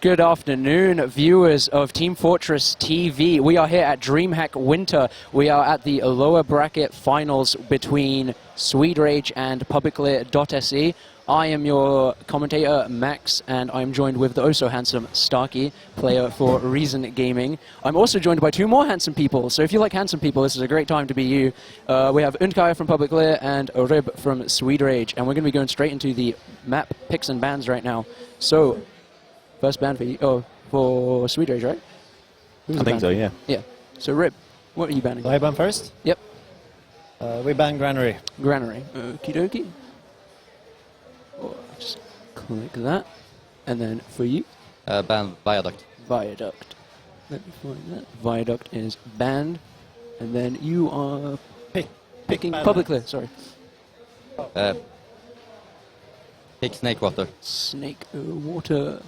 Good afternoon, viewers of Team Fortress TV. We are here at Dreamhack Winter. We are at the lower bracket finals between swedeRage and Publiclir.se. I am your commentator, Max, and I'm joined with the oh-so-handsome Starkey, player for Reason Gaming. I'm also joined by two more handsome people, so if you like handsome people, this is a great time to be you. We have Ondkaja from Publiclir and Rib from swedeRage, and we're going to be going straight into the map picks and bans right now. So, first ban for you, for swedeRage, right? I think so, yeah. Yeah. So, Rib, what are you banning? Do I ban first? Yep. We ban Granary. Granary. Okie dokie. Just click that. And then for you? Ban Viaduct. Viaduct. Let me find that. Viaduct is banned. And then you are picking Publiclir, sorry. Pick Snakewater. Snakewater.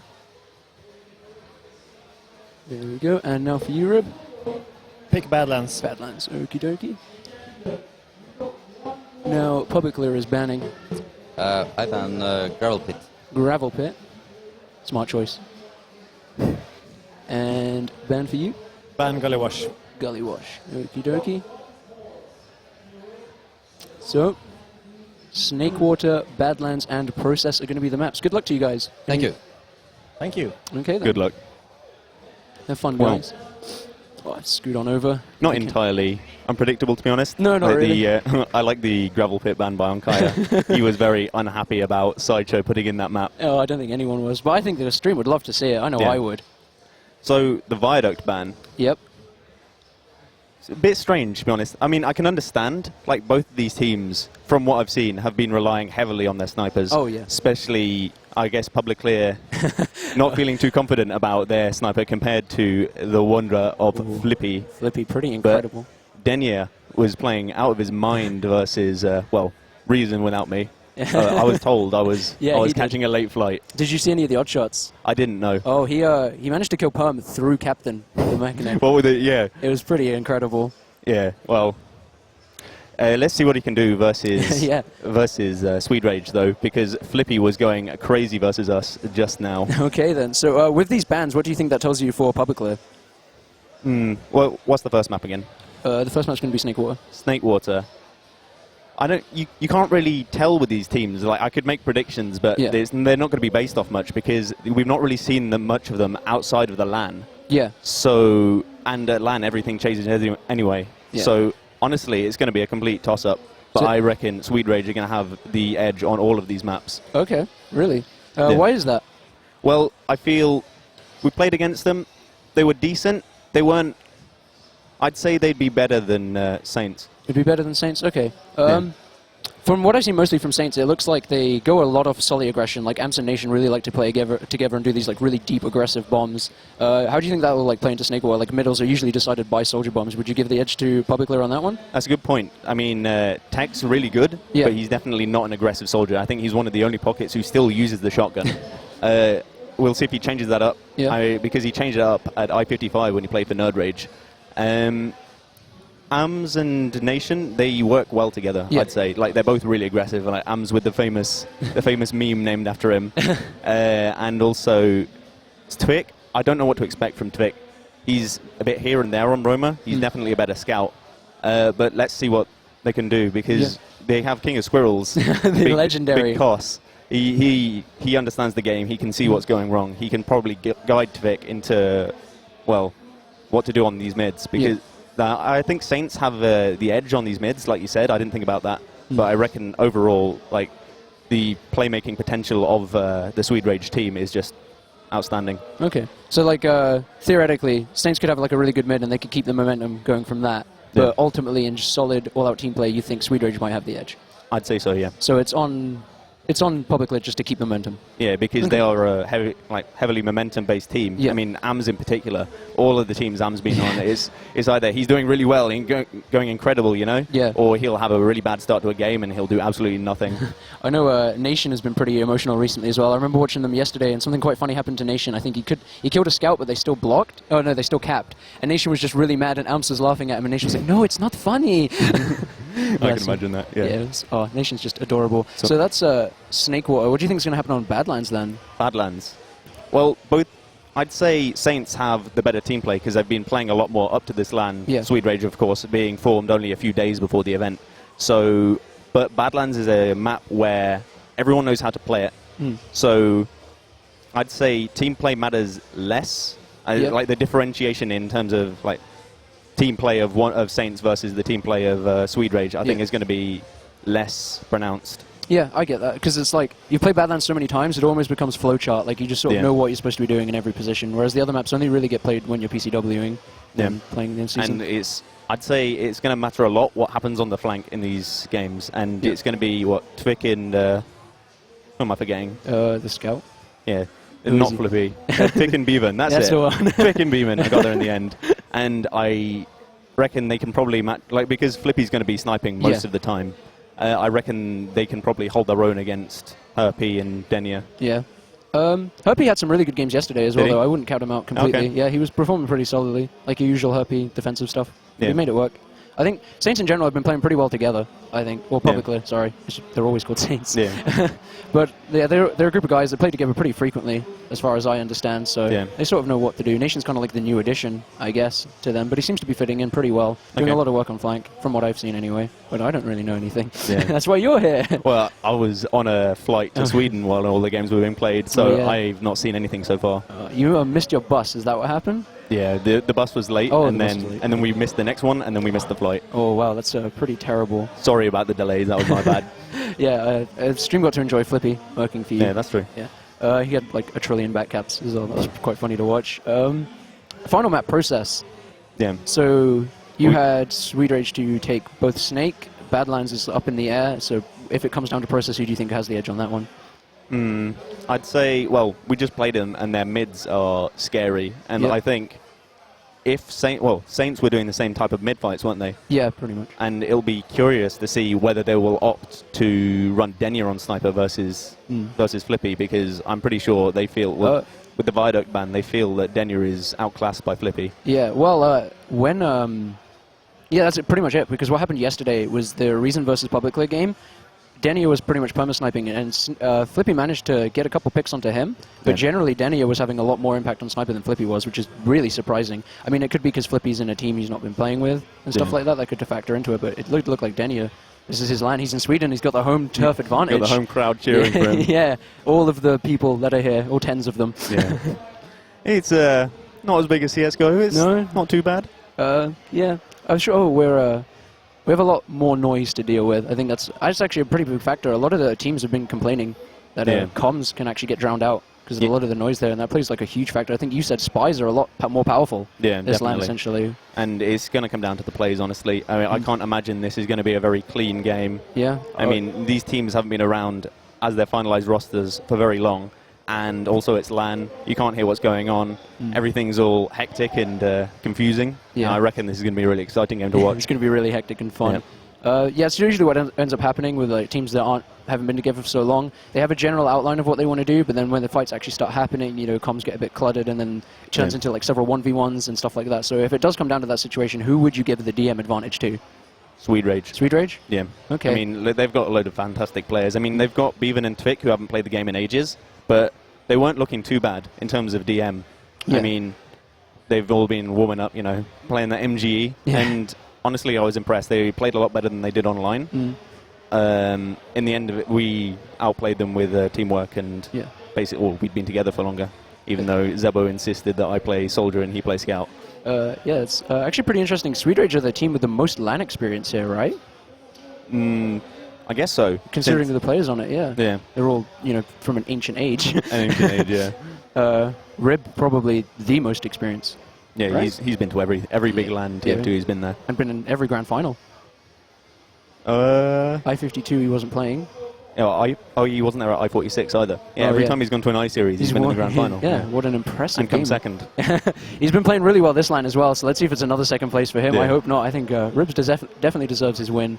There we go. And now for you, Rib? Pick Badlands. Badlands. Okie dokie. Now, Publiclir is banning I ban Gravel Pit. Gravel Pit. Smart choice. And ban for you? Ban Gully Wash. Gully Wash. Okie dokie. So, Snakewater, Badlands, and Process are going to be the maps. Good luck to you guys. Thank you. Thank you. Okay then. Good luck. Have fun, Well, guys. Oh, scoot on over. Not entirely unpredictable, to be honest. No, not like really. I like the gravel pit ban by Ondkaja. He was very unhappy about Sideshow putting in that map. Oh, I don't think anyone was, but I think that a stream would love to see it. I know Yeah. I would. So, the Viaduct ban, Yep. it's a bit strange, to be honest. I mean, I can understand, like, both of these teams, from what I've seen, have been relying heavily on their snipers. Oh, yeah. Especially, I guess, Publiclir not feeling too confident about their sniper compared to the Wanderer of Flippy. Flippy, pretty incredible. But Denier was playing out of his mind versus, well, Reason without me. I was told I was catching a late flight. Did you see any of the odd shots? I didn't know. Oh, he managed to kill Perm through Captain, the mechanic. What was it? Yeah. It was pretty incredible. Yeah, well, let's see what he can do versus Yeah. versus swedeRage, though, because Flippy was going crazy versus us just now. Okay, then. So with these bans, what do you think that tells you for Publiclir? Well, what's the first map again? The first map's going to be Snakewater. Snakewater. You can't really tell with these teams. Like, I could make predictions, but Yeah. they're not going to be based off much because we've not really seen much of them outside of the LAN. Yeah. So, and at LAN, everything changes anyway. Yeah. So, honestly, it's going to be a complete toss-up. But So I reckon swedeRage are going to have the edge on all of these maps. Okay, really? Yeah. Why is that? Well, I feel we played against them. They were decent. They weren't... I'd say they'd be better than Saints. It'd be better than Saints? Okay. Yeah. From what I've seen mostly from Saints, it looks like they go a lot of solid aggression. Like Amps and Nation really like to play together and do these like really deep aggressive bombs. How do you think that will like play into Snakewater? Like middles are usually decided by soldier bombs. Would you give the edge to Publiclir on that one? That's a good point. I mean, Tech's really good, Yeah. but he's definitely not an aggressive soldier. I think he's one of the only pockets who still uses the shotgun. We'll see if he changes that up, because he changed it up at I-55 when he played for NerdRage. Ams and Nation, they work well together, I'd say. Like, they're both really aggressive. Like Ams with the famous meme named after him. And also, Twik, I don't know what to expect from Twik. He's a bit here and there on Roma. He's definitely a better scout. But let's see what they can do, because they have King of Squirrels. The legendary. Big Koss. He understands the game. He can see what's going wrong. He can probably guide Twik into, well, what to do on these mids, because... I think Saints have the edge on these mids, like you said. I didn't think about that. But I reckon overall, like, the playmaking potential of the swedeRage team is just outstanding. Okay. So, like, theoretically, Saints could have, like, a really good mid and they could keep the momentum going from that. But ultimately, in solid, all-out team play, you think swedeRage might have the edge? I'd say so, yeah. So it's on Publiclir just to keep momentum. Yeah, because they are a heavily momentum-based team. Yeah. I mean, Ams in particular, all of the teams Ams been on is either he's doing really well and going incredible, you know, or he'll have a really bad start to a game and he'll do absolutely nothing. I know Nation has been pretty emotional recently as well. I remember watching them yesterday, and something quite funny happened to Nation. I think he killed a scout, but they still blocked. Oh no, they still capped. And Nation was just really mad, and Ams was laughing at him, and Nation was like, "No, it's not funny." I can imagine that. Yeah. Nation's just adorable. So that's Snakewater. What do you think is going to happen on Badlands then? Badlands. Well, both I'd say Saints have the better team play because they've been playing a lot more up to this LAN. Yeah. swedeRage, of course, being formed only a few days before the event. So, but Badlands is a map where everyone knows how to play it. So, I'd say team play matters less. Like the differentiation in terms of like team play of Saints versus the team play of swedeRage, I think is going to be less pronounced. Yeah, I get that, because it's like, you play Badlands so many times, it almost becomes flowchart, like you just sort of know what you're supposed to be doing in every position, whereas the other maps only really get played when you're PCWing, playing the in-season. And I'd say it's going to matter a lot what happens on the flank in these games, and it's going to be, Twick and, who am I forgetting? The Scout? Yeah, not easy. Flippy. Twick and Beavern, that's it. The one. Twick and Beavern, I got there in the end. And I reckon they can probably match, because Flippy's going to be sniping most of the time. I reckon they can probably hold their own against Herr and Denia. Yeah. Herpy had some really good games yesterday as well, Did he? though. I wouldn't count him out completely. Okay. Yeah, he was performing pretty solidly, like your usual Herpy defensive stuff. Yeah. He made it work. I think Saints in general have been playing pretty well together, I think. Well, Publiclir, sorry. They're always called Saints. Yeah. But yeah, they're a group of guys that play together pretty frequently, as far as I understand, so they sort of know what to do. Nation's kind of like the new addition, I guess, to them, but he seems to be fitting in pretty well. Doing a lot of work on flank, from what I've seen anyway, but I don't really know anything. Yeah. That's why you're here. Well, I was on a flight to Sweden while all the games were being played, so I've not seen anything so far. You missed your bus, is that what happened? Yeah, the bus was late, and then we missed the next one, and then we missed the flight. Oh wow, that's pretty terrible. Sorry about the delays, that was my bad. Yeah, Stream got to enjoy Flippy working for you. Yeah, that's true. Yeah, he had like 1 trillion backcaps as well. That was quite funny to watch. Final map process. Yeah. So you had swedeRage to take both Snake. Badlands is up in the air. So if it comes down to process, who do you think has the edge on that one? I'd say, well, we just played them, and their mids are scary, and I think if Saints were doing the same type of mid fights, weren't they? Yeah, pretty much. And it'll be curious to see whether they will opt to run Denia on Sniper versus Flippy, because I'm pretty sure they feel, with the Viaduct ban, they feel that Denia is outclassed by Flippy. Yeah, well, yeah, that's pretty much it, because what happened yesterday was the Reason versus Publiclir game. Denia was pretty much perma-sniping, and Flippy managed to get a couple picks onto him, but generally Denia was having a lot more impact on Sniper than Flippy was, which is really surprising. I mean, it could be because Flippy's in a team he's not been playing with, and stuff like that could factor into it, but it looked like Denia, this is his LAN, he's in Sweden, he's got the home turf advantage. Got the home crowd cheering for him. Yeah, all of the people that are here, all tens of them. Yeah. It's not as big as CSGO, it's not too bad. Yeah, I'm sure we have a lot more noise to deal with. I think that's actually a pretty big factor. A lot of the teams have been complaining that comms can actually get drowned out because of a lot of the noise there, and that plays like a huge factor. I think you said spies are a lot more powerful this LAN, essentially. And it's going to come down to the plays, honestly. I mean, I can't imagine this is going to be a very clean game. Yeah. I mean, these teams haven't been around as their finalized rosters for very long. And also it's LAN, you can't hear what's going on, everything's all hectic and confusing. I reckon this is going to be a really exciting game to watch. It's going to be really hectic and fun. Yeah, it's usually what ends up happening with like, teams that haven't been together for so long. They have a general outline of what they want to do, but then when the fights actually start happening, comms get a bit cluttered, and then it turns into like several 1v1s and stuff like that. So if it does come down to that situation, who would you give the DM advantage to? swedeRage. swedeRage? Yeah. Okay. I mean, they've got a load of fantastic players. I mean, they've got Beavern and Twick, who haven't played the game in ages, but they weren't looking too bad in terms of DM. I mean, they've all been warming up, playing the MGE, and honestly, I was impressed. They played a lot better than they did online. In the end of it, we outplayed them with teamwork, and basically, we'd been together for longer, even though Zebo insisted that I play Soldier and he play Scout. Yeah, it's actually pretty interesting. swedeRage are the team with the most LAN experience here, right? I guess so. Considering the players on it, yeah. Yeah. They're all, from an ancient age. An ancient age, yeah. Rib, probably the most experienced. Yeah, right? he's been to every big LAN TF2, he's been there. And been in every grand final. I-52 he wasn't playing. He wasn't there at I-46 either. Yeah, every time he's gone to an I-series, he's been in the grand final. Yeah, what an impressive and come game. second. He's been playing really well this LAN as well, so let's see if it's another second place for him. I hope not. I think Ribs definitely deserves his win.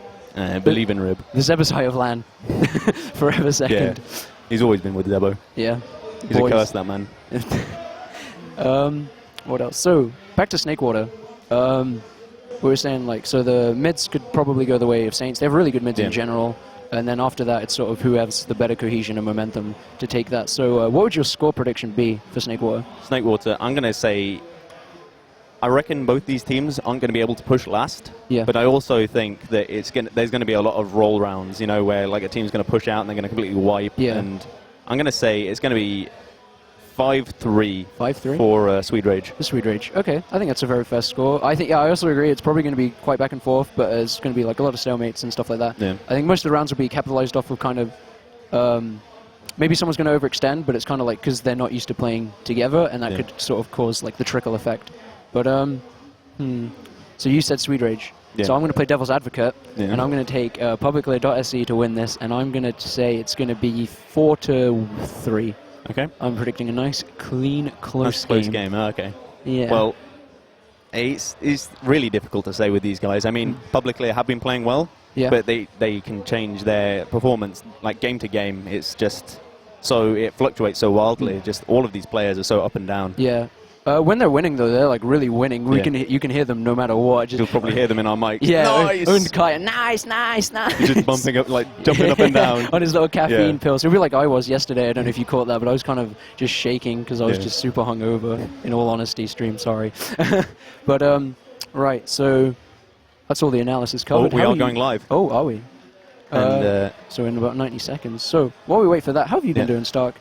Believe in Rib. The Zebasai of LAN. Forever second. Yeah. He's always been with Zebo. Yeah. He's a curse, that man. What else? So, back to Snakewater. We were saying, so the mids could probably go the way of Saints. They have really good mids in general. And then after that, it's sort of who has the better cohesion and momentum to take that. So what would your score prediction be for Snakewater? Snakewater, I'm going to say, I reckon both these teams aren't going to be able to push last. Yeah. But I also think that there's going to be a lot of roll rounds, you know, where like a team's going to push out and they're going to completely wipe. Yeah. And I'm going to say it's going to be 5-3 5-3 for swedeRage. The swedeRage. Okay, I think that's a very fair score. I think, yeah, I also agree. It's probably going to be quite back and forth, but it's going to be like a lot of stalemates and stuff like that. Yeah. I think most of the rounds will be capitalized off of kind of maybe someone's going to overextend, but it's kind of like because they're not used to playing together, and that could sort of cause like the trickle effect. But so you said swedeRage. Yeah. So I'm going to play devil's advocate, and I'm going to take Publiclir.se to win this, and I'm going to say it's going to be 4-3. Okay. I'm predicting a nice, clean, close game. Oh, okay. Yeah. Well, it's really difficult to say with these guys. I mean, Publiclir have been playing well, but they can change their performance like game to game. It's just so it fluctuates so wildly. Just all of these players are so up and down. Yeah. When they're winning, though, they're like really winning. You can hear them no matter what. You'll probably hear them in our mics. Yeah, nice! Ondkaja, nice. He's just bumping up, like jumping up and down. On his little caffeine pill. So it'll be like I was yesterday. I don't know if you caught that, but I was kind of just shaking because I was just super hungover, in all honesty, stream, sorry. But, right, so that's all the analysis covered. Oh, we are going live. Oh, are we? And, so in about 90 seconds. So while we wait for that, how have you been doing, Stark?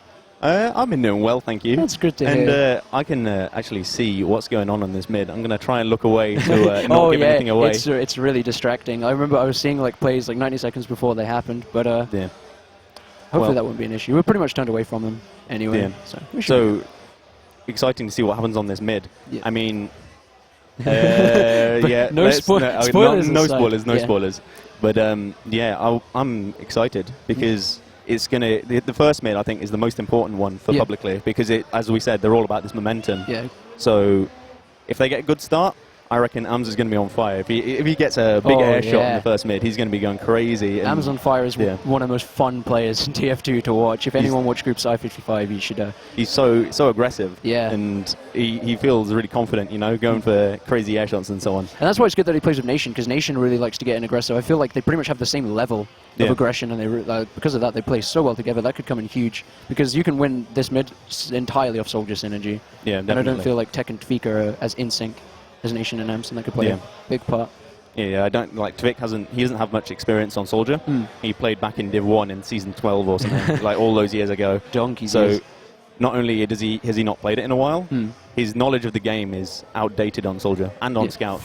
I've been doing well, thank you. That's good to hear. And I can actually see what's going on this mid. I'm going to try and look away to not give anything away. It's really distracting. I remember I was seeing like plays like 90 seconds before they happened, but hopefully that won't be an issue. We're pretty much turned away from them anyway. Yeah. So exciting to see what happens on this mid. Yeah. I mean, no spoilers. No spoilers. But I'm excited because it's gonna the first mid I think is the most important one for Publiclir because as we said, they're all about this momentum. Yeah. So if they get a good start, I reckon Ams is going to be on fire. If he gets a big air shot in the first mid, he's going to be going crazy. Ams on fire is one of the most fun players in TF2 to watch. If anyone watched Group I-55, you should. He's so aggressive. Yeah. And he feels really confident, you know, going for crazy air shots and so on. And that's why it's good that he plays with Nation, because Nation really likes to get in aggressive. I feel like they pretty much have the same level of aggression, and they because of that, they play so well together. That could come in huge, because you can win this mid entirely off Soldier synergy. Yeah, definitely. And I don't feel like Tech and Tfika are as in sync as Nation and Amson that could play a big part. Yeah, I don't like Tvik he doesn't have much experience on Soldier. He played back in Div 1 in season 12 or something, like all those years ago. Donkeys. So not only has he not played it in a while, his knowledge of the game is outdated on Soldier and on Scout.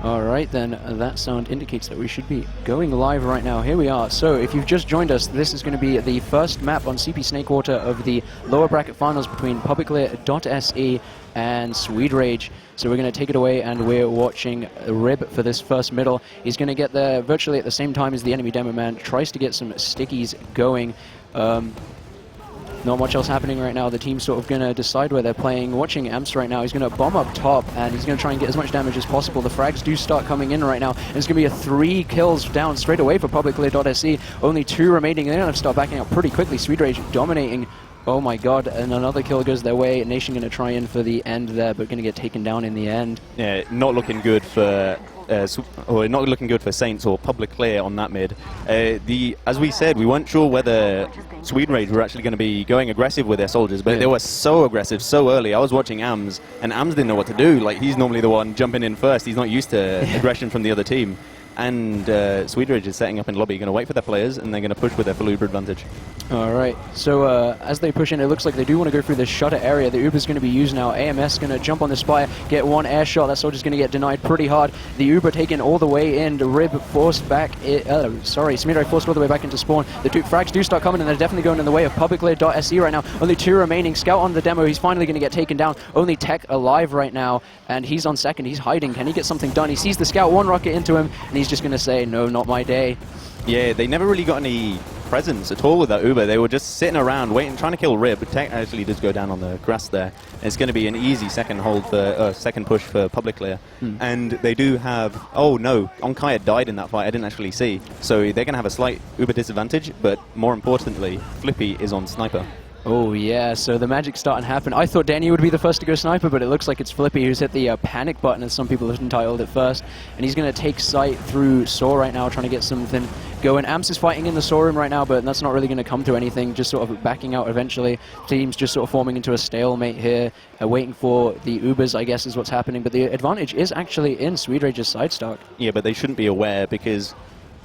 All right, then that sound indicates that we should be going live right now. Here we are. So if you've just joined us, this is going to be the first map on CP Snakewater of the lower bracket finals between Publiclir.se and swedeRage. So we're going to take it away, and we're watching Rib for this first middle. He's going to get there virtually at the same time as the enemy demo man. Tries to get some stickies going. Not much else happening right now. The team's sort of going to decide where they're playing. Watching Amps right now, he's going to bomb up top, and he's going to try and get as much damage as possible. The frags do start coming in right now, and it's going to be a 3 kills down straight away for Publiclir.se. Only 2 remaining. They're going to start backing up pretty quickly. swedeRage dominating. Oh my god, and another kill goes their way. Nation going to try in for the end there, but going to get taken down in the end. Yeah, not looking good for Saints or Publiclir on that mid. As we said, we weren't sure whether swedeRage were actually going to be going aggressive with their soldiers, but they were so aggressive so early. I was watching Ams, and Ams didn't know what to do. Like, he's normally the one jumping in first. He's not used to aggression from the other team. And swedeRage is setting up in lobby, going to wait for their players, and they're going to push with their full Uber advantage. All right, so as they push in, it looks like they do want to go through this shutter area. The Uber's going to be used now. AMS going to jump on the spire, get one air shot. That soldier's going to get denied pretty hard. The Uber taken all the way in. The Rib forced back. swedeRage forced all the way back into spawn. The 2 frags do start coming, and they're definitely going in the way of Publiclir.se right now. Only 2 remaining. Scout on the demo. He's finally going to get taken down. Only Tech alive right now, and he's on second. He's hiding. Can he get something done? He sees the Scout, 1 rocket into him, and he's just going to say, no, not my day. Yeah, they never really got any presence at all with that Uber. They were just sitting around waiting, trying to kill Rib, but Tech actually does go down on the grass there. And it's going to be an easy second push for Publiclir. And they do have, oh no, Ondkaja died in that fight, I didn't actually see. So they're going to have a slight Uber disadvantage, but more importantly, Flippy is on Sniper. Oh yeah, so the magic's starting to happen. I thought Danny would be the first to go sniper, but it looks like it's Flippy who's hit the panic button, as some people have entitled it first. And he's going to take sight through Saw right now, trying to get something going. Amps is fighting in the Saw room right now, but that's not really going to come to anything, just sort of backing out eventually. Teams just sort of forming into a stalemate here, waiting for the Ubers, I guess, is what's happening. But the advantage is actually in swedeRage's side stock. Yeah, but they shouldn't be aware because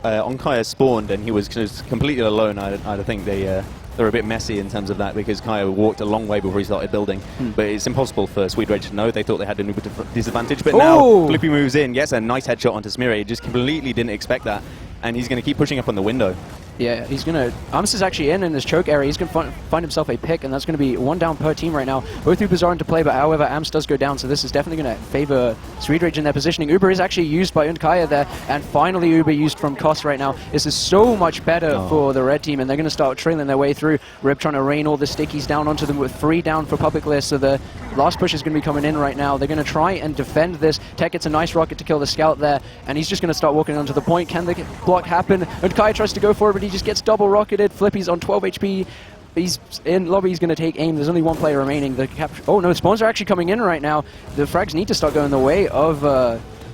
Ondkaja spawned and he was just completely alone. I think they're a bit messy in terms of that because Kaya walked a long way before he started building. But it's impossible for swedeRage to know. They thought they had an Uber disadvantage, but now Flippy moves in, gets a nice headshot onto Smear. He just completely didn't expect that, and he's going to keep pushing up on the window. Yeah, he's going to... Ams is actually in this choke area. He's going to find himself a pick, and that's going to be 1 down per team right now. Both Ubers are into play, but however, Ams does go down, so this is definitely going to favor swedeRage in their positioning. Uber is actually used by Ondkaja there, and finally Uber used from Koss right now. This is so much better for the red team, and they're going to start trailing their way through. Rip trying to rain all the stickies down onto them with 3 down for Publiclir, so the last push is going to be coming in right now. They're going to try and defend this. Tech gets a nice rocket to kill the scout there, and he's just going to start walking onto the point. Can the block happen? Ondkaja tries to go for it, but he just gets double rocketed. Flippy's on 12 HP. He's in lobby. He's going to take aim. There's only 1 player remaining. The oh no, spawns are actually coming in right now. The frags need to start going the way of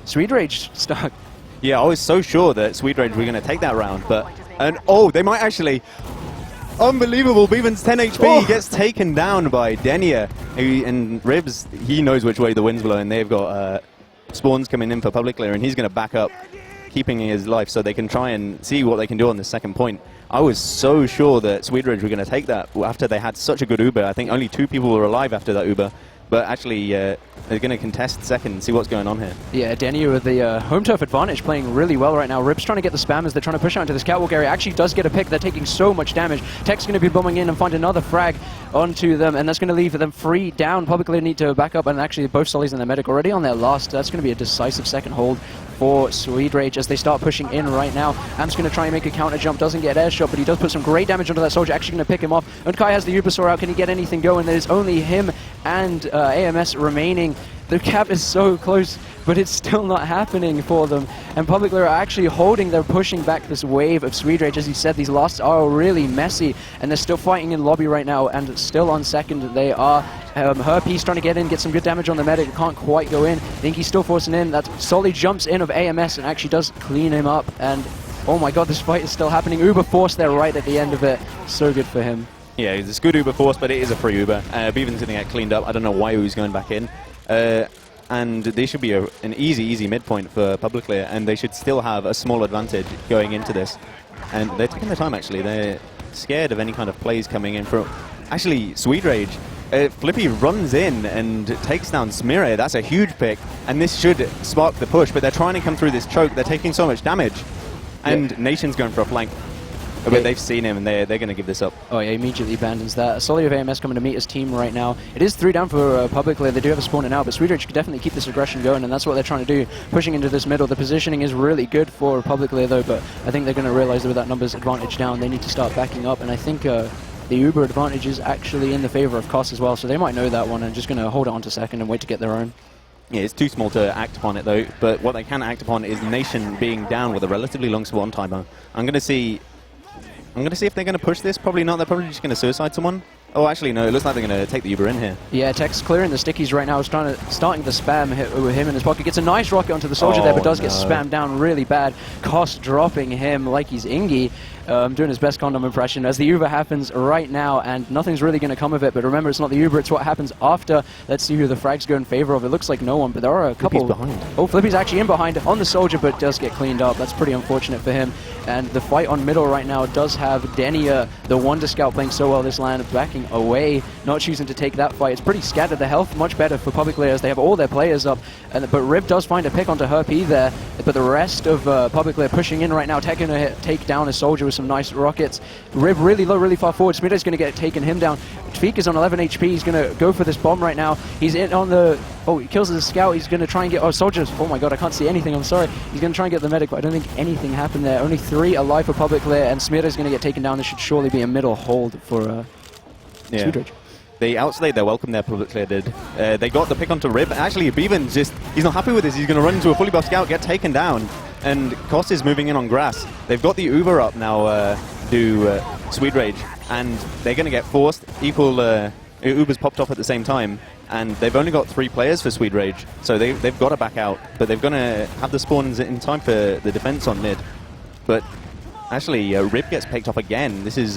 swedeRage stock. Yeah, I was so sure that swedeRage were going to take that round, but they might actually. Unbelievable! Beavern's 10 HP. He gets taken down by Denia, and Ribs. He knows which way the wind's blowing. They've got spawns coming in for Publiclir, and he's going to back up, keeping his life so they can try and see what they can do on the second point. I was so sure that swedeRage were going to take that after they had such a good Uber. I think only 2 people were alive after that Uber. But actually, they're going to contest second and see what's going on here. Yeah, Denny with the home turf advantage playing really well right now. Rip's trying to get the spam as they're trying to push out into this catwalk area. Actually does get a pick. They're taking so much damage. Tech's going to be bombing in and find another frag onto them, and that's going to leave them 3 down. Publicly need to back up, and actually both Sullies and their medic already on their last. That's going to be a decisive second hold for swedeRage as they start pushing in right now. Am's going to try and make a counter jump. Doesn't get air shot, but he does put some great damage onto that soldier. Actually going to pick him off. Ondkaja has the Ubersaur out. Can he get anything going? There's only him and AMS remaining. The cap is so close, but it's still not happening for them. And Publiclir are actually holding, they're pushing back this wave of swedeRage. As you said, these losts are really messy, and they're still fighting in lobby right now, and still on second they are. Herr trying to get in, get some good damage on the medic, can't quite go in. I think he's still forcing in. That Solly jumps in of AMS and actually does clean him up, and oh my god, this fight is still happening. Uber force there right at the end of it. So good for him. Yeah, it's good Uber force, but it is a free Uber. Beavern's going to get cleaned up. I don't know why he was going back in. And they should be an easy midpoint for Publiclir, and they should still have a small advantage going into this. And they're taking their time, actually. They're scared of any kind of plays coming in from... Actually, swedeRage, Flippy runs in and takes down Smire. That's a huge pick, and this should spark the push, but they're trying to come through this choke. They're taking so much damage. And Nation's going for a flank. But they've seen him, and they're going to give this up. Oh yeah, immediately abandons that. Sully of AMS coming to meet his team right now. It is 3 down for Publiclir. They do have a spawn in now, but swedeRage could definitely keep this aggression going, and that's what they're trying to do, pushing into this middle. The positioning is really good for Publiclir, though, but I think they're going to realize that with that numbers advantage down, they need to start backing up, and I think the Uber advantage is actually in the favor of Koss as well, so they might know that one and just going to hold it on to second and wait to get their own. Yeah, it's too small to act upon it, though, but what they can act upon is Nation being down with a relatively long spawn timer. I'm going to see if they're going to push this. Probably not. They're probably just going to suicide someone. Oh, actually, no. It looks like they're going to take the Uber in here. Yeah, Tech's clearing the stickies right now. He's starting the spam hit with him in his pocket. Gets a nice rocket onto the soldier there, but does get spammed down really bad. Koss dropping him like he's Ingy. Doing his best condom impression as the Uber happens right now, and nothing's really going to come of it. But remember, it's not the Uber, it's what happens after. Let's see who the frags go in favor of. It looks like no one, but there are a couple. Flippy's behind. Oh, Flippy's actually in behind on the soldier, but does get cleaned up. That's pretty unfortunate for him. And the fight on middle right now does have Denia, the Wonder Scout, playing so well this land, backing away, not choosing to take that fight. It's pretty scattered. The health much better for Publiclir as they have all their players up. But Rib does find a pick onto Herr there, but the rest of Publiclir pushing in right now. Tech going to take down a soldier with some nice rockets. Rib really low, really far forward. Smido's going to get taken him down. Tfeek is on 11 HP. He's going to go for this bomb right now. He's in on the... Oh, he kills the scout. He's going to try and get... Oh, soldiers. Oh my god, I can't see anything. I'm sorry. He's going to try and get the medic, but I don't think anything happened there. Only 3 alive for Publiclir, and Smido's going to get taken down. This should surely be a middle hold for swedeRage. They outstayed their welcome there, Publiclir did. They got the pick onto Rib. Actually, Beavern he's not happy with this. He's going to run into a fully buffed scout, get taken down. And Koss is moving in on grass. They've got the Uber up now, swedeRage. and they're going to get forced. Uber's popped off at the same time, and they've only got 3 players for swedeRage, so they've got to back out, but they're going to have the spawns in time for the defense on mid. But actually, Rib gets picked off again. This is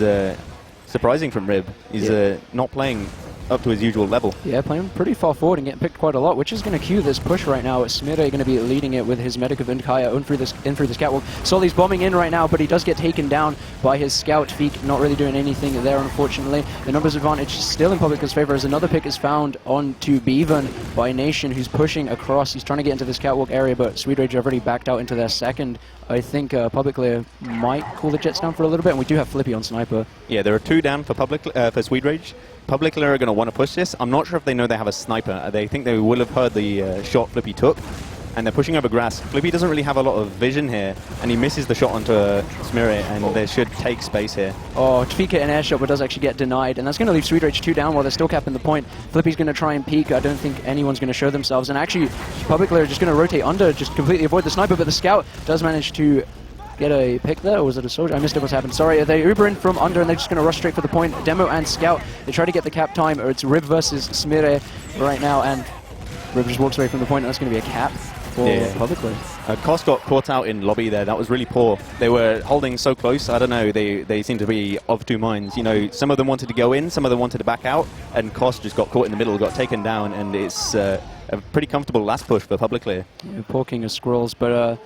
surprising from Rib. He's not playing up to his usual level. Yeah, playing pretty far forward and getting picked quite a lot, which is going to cue this push right now. swedeRage going to be leading it with his medic of Ondkaja in through this catwalk. Solly's bombing in right now, but he does get taken down by his scout. Feek not really doing anything there, unfortunately. The numbers advantage still in Publicler's favor as another pick is found onto Beavern by Nation, who's pushing across. He's trying to get into this catwalk area, but swedeRage have already backed out into their second. I think Publicler might cool the jets down for a little bit, and we do have Flippy on sniper. Yeah, there are 2 down for swedeRage. Publicler are going to want to push this. I'm not sure if they know they have a sniper. They think they will have heard the shot Flippy took, and they're pushing over grass. Flippy doesn't really have a lot of vision here, and he misses the shot onto swedeRage, and they should take space here. Oh, Tfika an air shot, but does actually get denied, and that's going to leave swedeRage 2 down while they're still capping the point. Flippy's going to try and peek. I don't think anyone's going to show themselves, and actually Publicler are just going to rotate under, just completely avoid the sniper, but the scout does manage to get a pick there, or was it a soldier? I missed it, what's happened. Sorry, they Uber in from under, and they're just going to rush straight for the point. Demo and Scout, they try to get the cap time, or it's Rib versus swedeRage right now, and Rib just walks away from the point, and that's going to be a cap for Publicler. Koss got caught out in lobby there. That was really poor. They were holding so close. I don't know. They seem to be of 2 minds. You know, some of them wanted to go in, some of them wanted to back out, and Koss just got caught in the middle, got taken down, and it's a pretty comfortable last push for Publicler. Yeah, poor King of Squirrels, but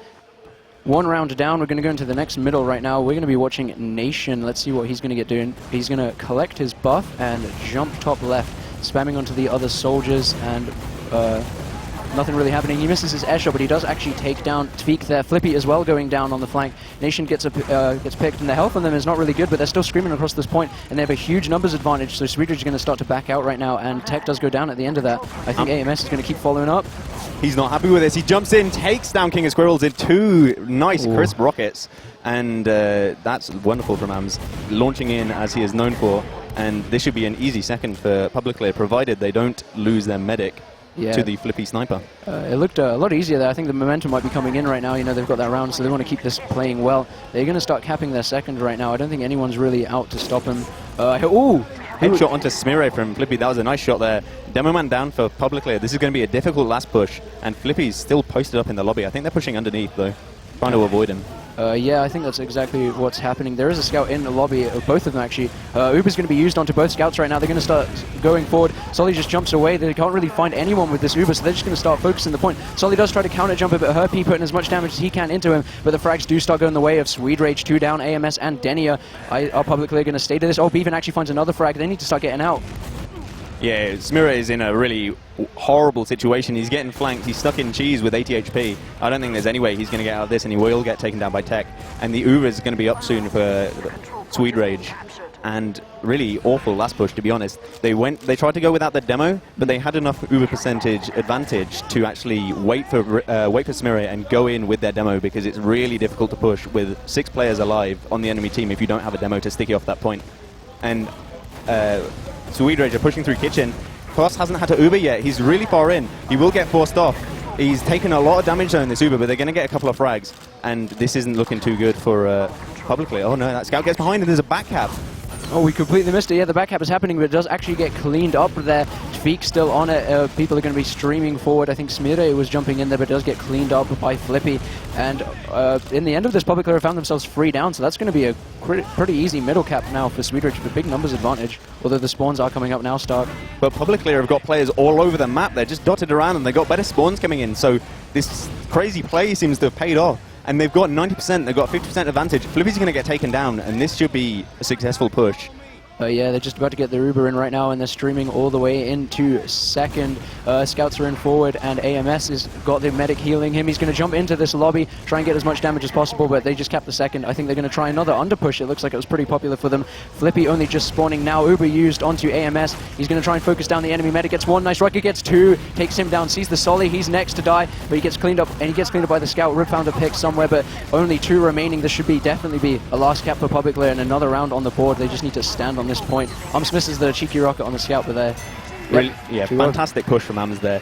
1 round down. We're going to go into the next middle right now. We're going to be watching Nation. Let's see what he's going to get doing. He's going to collect his buff and jump top left, spamming onto the other soldiers, and nothing really happening. He misses his air shot, but he does actually take down Tweak there. Flippy as well going down on the flank. Nation gets picked, and the health on them is not really good, but they're still screaming across this point, and they have a huge numbers advantage, so swedeRage is going to start to back out right now, and Tech does go down at the end of that. I think AMS is going to keep following up. He's not happy with this. He jumps in, takes down King of Squirrels in 2 nice crisp rockets, and that's wonderful from Ams, launching in as he is known for, and this should be an easy second for Publicler, provided they don't lose their medic to the Flippy sniper. It looked a lot easier there. I think the momentum might be coming in right now. You know, they've got that round, so they want to keep this playing well. They're going to start capping their second right now. I don't think anyone's really out to stop him. Headshot onto swedeRage from Flippy. That was a nice shot there. Demo man down for Publicler. This is going to be a difficult last push, and Flippy's still posted up in the lobby. I think they're pushing underneath, though, trying to avoid him. Yeah, I think that's exactly what's happening. There is a scout in the lobby, both of them actually. Uber's going to be used onto both scouts right now. They're going to start going forward. Solly just jumps away. They can't really find anyone with this Uber, so they're just going to start focusing the point. Solly does try to counter jump it, but Herr putting as much damage as he can into him, but the frags do start going the way of swedeRage, 2 down, AMS and Denia. Are Publicly going to stay to this? Oh, Beavern actually finds another frag. They need to start getting out. Yeah, Smira is in a really horrible situation. He's getting flanked. He's stuck in cheese with 80 HP. I don't think there's any way he's going to get out of this, and he will get taken down by Tech. And the Uber is going to be up soon for swedeRage. And really awful last push, to be honest. They tried to go without the demo, but they had enough Uber percentage advantage to actually wait for Smira and go in with their demo, because it's really difficult to push with 6 players alive on the enemy team if you don't have a demo to stick you off that point. And swedeRage are pushing through kitchen. Koss hasn't had to Uber yet. He's really far in. He will get forced off. He's taken a lot of damage though in this Uber, but they're going to get a couple of frags. And this isn't looking too good for Publicly. Oh no, that scout gets behind and there's a back cap. Oh, we completely missed it. Yeah, the back cap is happening, but it does actually get cleaned up there. Tweak still on it. People are going to be streaming forward. I think Smire was jumping in there, but it does get cleaned up by Flippy. And in the end of this, Publicler found themselves 3 down, so that's going to be a pretty easy middle cap now for swedeRage with a big numbers advantage, although the spawns are coming up now, Stark. But Publicly have got players all over the map. They're just dotted around, and they've got better spawns coming in, so this crazy play seems to have paid off. And they've got 90%, they've got 50% advantage. Flippy's going to get taken down, and this should be a successful push. Yeah, they're just about to get the Uber in right now, and they're streaming all the way into second. Scouts are in forward, and AMS has got the medic healing him. He's going to jump into this lobby, try and get as much damage as possible, but they just capped the second. I think they're going to try another underpush. It looks like it was pretty popular for them. Flippy only just spawning now. Uber used onto AMS. He's going to try and focus down the enemy medic. Gets 1 nice rocket, gets 2, takes him down, sees the Solly. He's next to die, but he gets cleaned up, and he gets cleaned up by the scout. Rib found a pick somewhere, but only 2 remaining. This should definitely be a last cap for Publicly and another round on the board. They just need to stand on this point. Misses the cheeky rocket on the scout, but there. Really, yeah, fantastic push from Ams there.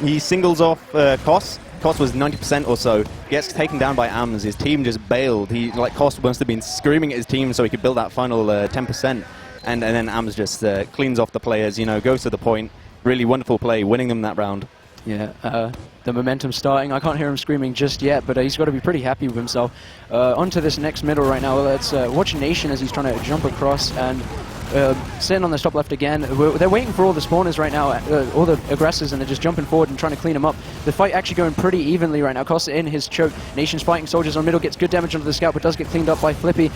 He singles off Koss, Kost was 90% or so. Gets taken down by AMS. His team just bailed. Kost must have been screaming at his team so he could build that final 10%. And then AMS just cleans off the players, goes to the point. Really wonderful play, winning them that round. Yeah, the momentum starting. I can't hear him screaming just yet, but he's got to be pretty happy with himself. Onto this next middle right now. Let's watch Nation as he's trying to jump across and sitting on the top left again. They're waiting for all the spawners right now, all the aggressors, and they're just jumping forward and trying to clean them up. The fight actually going pretty evenly right now. Kost in his choke. Nation's fighting soldiers on middle, gets good damage onto the scout, but does get cleaned up by Flippy.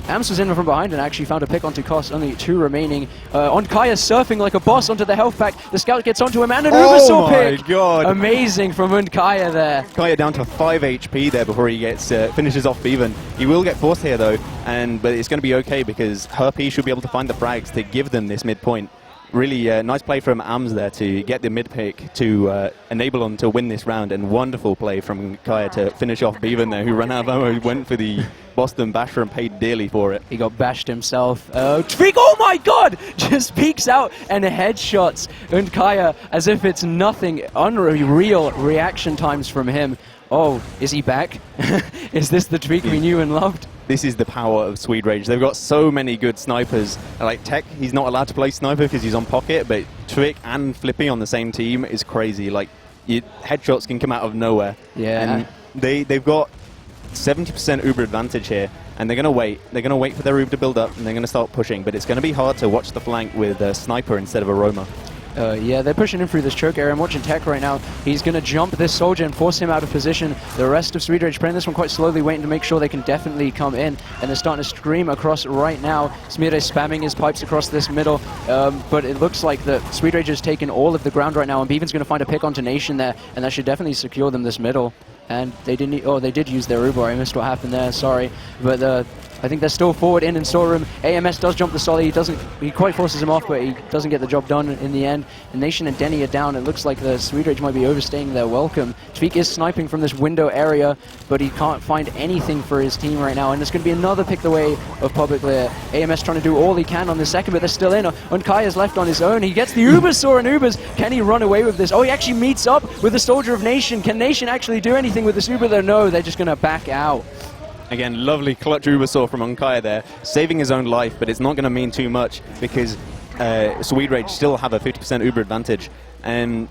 AMS was in from behind and actually found a pick onto Kost. Only 2 remaining. Ondkaja surfing like a boss onto the health pack. The scout gets onto him and an Ubersaw pick. Oh my god. Amazing from Ondkaja there. Kaya down to 5 HP there before he gets finishes off Beavern. He will get forced here though, but it's going to be okay because Herr should be able to find the frags to give them this midpoint. Really nice play from AMS there to get the mid pick to enable them to win this round, and wonderful play from Kaya to finish off Beavern there, who ran out of ammo. He went for the Boston Basher and paid dearly for it. He got bashed himself. Tweak, oh my god! Just peeks out and headshots Ondkaja as if it's nothing. Unreal reaction times from him. Oh, is he back? Is this the Tweak we knew and loved? This is the power of swedeRage. They've got so many good snipers. Like Tech, he's not allowed to play sniper because he's on pocket, but Tweak and Flippy on the same team is crazy. Like, headshots can come out of nowhere. Yeah. And they've got 70% Uber advantage here, and they're going to wait. They're going to wait for their Uber to build up, and they're going to start pushing, but it's going to be hard to watch the flank with a sniper instead of a roamer. Yeah, they're pushing him through this choke area. I'm watching Tech right now. He's going to jump this soldier and force him out of position. The rest of swedeRage playing this one quite slowly, waiting to make sure they can definitely come in. And they're starting to stream across right now. swedeRage spamming his pipes across this middle. But it looks like that swedeRage has taken all of the ground right now, and Beavern's going to find a pick onto Nation there, and that should definitely secure them this middle. And they didn't. Oh, they did use their Uber. I missed what happened there. Sorry, but I think they're still forward in storeroom. AMS does jump the solly. He quite forces him off, but he doesn't get the job done in the end. And Nation and Denny are down. It looks like the swedeRage might be overstaying their welcome. Tweak is sniping from this window area, but he can't find anything for his team right now. And it's going to be another pick the way of Publiclir. AMS trying to do all he can on the second, but they're still in. Ondkaja's left on his own. He gets the Ubersaw and Ubers. Can he run away with this? Oh, he actually meets up with the soldier of Nation. Can Nation actually do anything with this Uber though? No, they're just going to back out. Again, lovely clutch Ubersaw from Ondkaja there, saving his own life, but it's not going to mean too much because swedeRage still have a 50% Uber advantage. And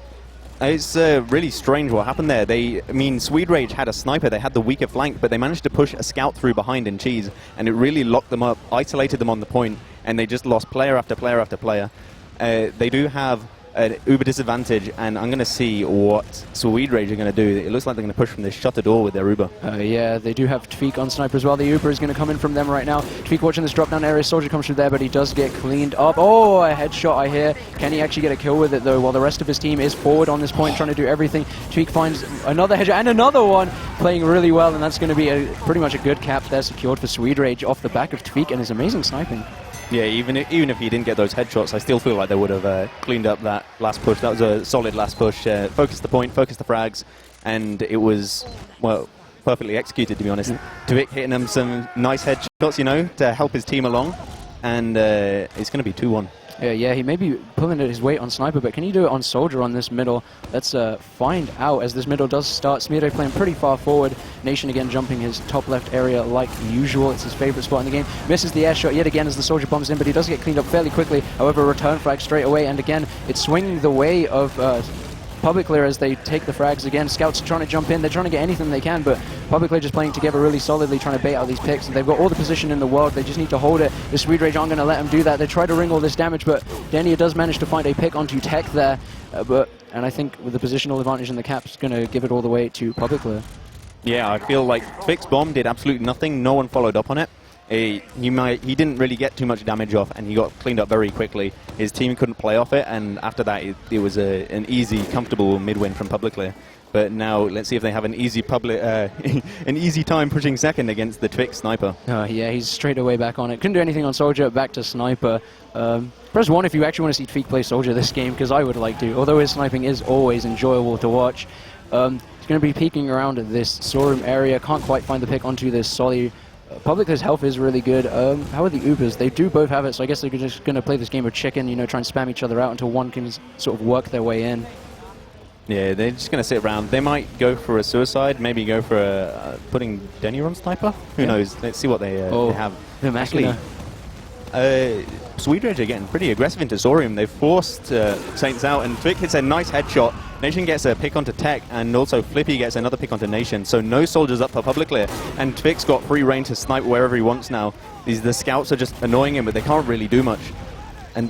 it's really strange what happened there. swedeRage had a sniper, they had the weaker flank, but they managed to push a scout through behind in cheese, and it really locked them up, isolated them on the point, and they just lost player after player after player. They do have an Uber disadvantage, and I'm going to see what swedeRage are going to do. It looks like they're going to push from this shutter door with their Uber. Yeah, they do have Tweak on sniper as well. The Uber is going to come in from them right now. Tweak watching this drop down area. Soldier comes through there, but he does get cleaned up. Oh, a headshot I hear. Can he actually get a kill with it though, while the rest of his team is forward on this point trying to do everything? Tweak finds another headshot and another one, playing really well, and that's going to be pretty much a good cap there secured for swedeRage off the back of Tweak and his amazing sniping. Yeah, even if he didn't get those headshots, I still feel like they would have cleaned up that last push. That was a solid last push. Focus the point, focus the frags, and it was, well, perfectly executed, to be honest. Tweak hitting them some nice headshots, to help his team along, and it's going to be 2-1. Yeah, he may be pulling his weight on sniper, but can he do it on soldier on this middle? Let's find out as this middle does start. swedeRage playing pretty far forward. Nation again jumping his top left area like usual. It's his favorite spot in the game. Misses the air shot yet again as the soldier bombs in, but he does get cleaned up fairly quickly. However, return frag straight away, and again, it's swinging the way of Publiclir as they take the frags again. Scouts are trying to jump in. They're trying to get anything they can, but Publiclir just playing together really solidly, trying to bait out these picks. They've got all the position in the world. They just need to hold it. The swedeRage aren't going to let them do that. They try to ring all this damage, but Denia does manage to find a pick onto Tech there. And I think with the positional advantage in the cap, it's going to give it all the way to Publiclir. Yeah, I feel like Twix bomb did absolutely nothing. No one followed up on it. He didn't really get too much damage off, and he got cleaned up very quickly. His team couldn't play off it, and after that, it was an easy, comfortable mid-win from Publiclir. But now, let's see if they have an easy an easy time pushing second against the Twix sniper. Yeah, he's straight away back on it. Couldn't do anything on soldier, back to sniper. Press 1 if you actually want to see Tweak play soldier this game, because I would like to, although his sniping is always enjoyable to watch. He's going to be peeking around this storeroom area, can't quite find the pick onto this solly. Publiclir's health is really good. How are the Ubers? They do both have it, so I guess they're just going to play this game of chicken, try and spam each other out until one can sort of work their way in. Yeah, they're just going to sit around. They might go for a suicide, maybe go for putting Dashner on sniper. Who knows? Let's see what they have. Actually, swedeRage are getting pretty aggressive into Zorium. They've forced Saints out, and Twik hits a nice headshot. Nation gets a pick onto Tech, and also Flippy gets another pick onto Nation. So no soldiers up for Publiclir, and Twik's got free reign to snipe wherever he wants now. The scouts are just annoying him, but they can't really do much.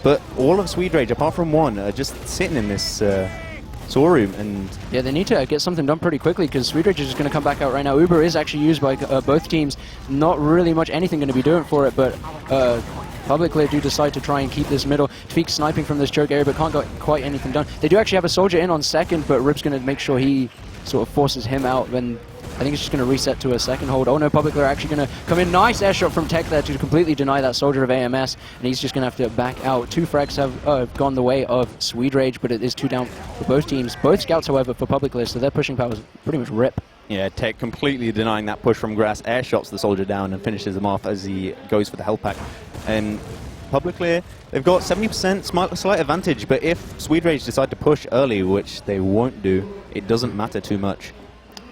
But all of swedeRage, apart from one, are just sitting in this Zorium, and yeah, they need to get something done pretty quickly because swedeRage is just going to come back out right now. Uber is actually used by both teams. Not really much anything going to be doing for it, but Publiclir do decide to try and keep this middle. Tweak sniping from this choke area, but can't get quite anything done. They do actually have a soldier in on second, but Rip's going to make sure he sort of forces him out. Then I think it's just going to reset to a second hold. Oh no, Publiclir actually going to come in. Nice air shot from Tech there to completely deny that soldier of AMS, and he's just going to have to back out. 2 frags have gone the way of swedeRage, but it is 2 down for both teams. Both scouts, however, for Publiclir, so their pushing power is pretty much rip. yeah, Tech completely denying that push from grass, air shots the soldier down and finishes him off as he goes for the health pack. And Publiclir, they've got 70% slight advantage, but if swedeRage decide to push early, which they won't do, it doesn't matter too much.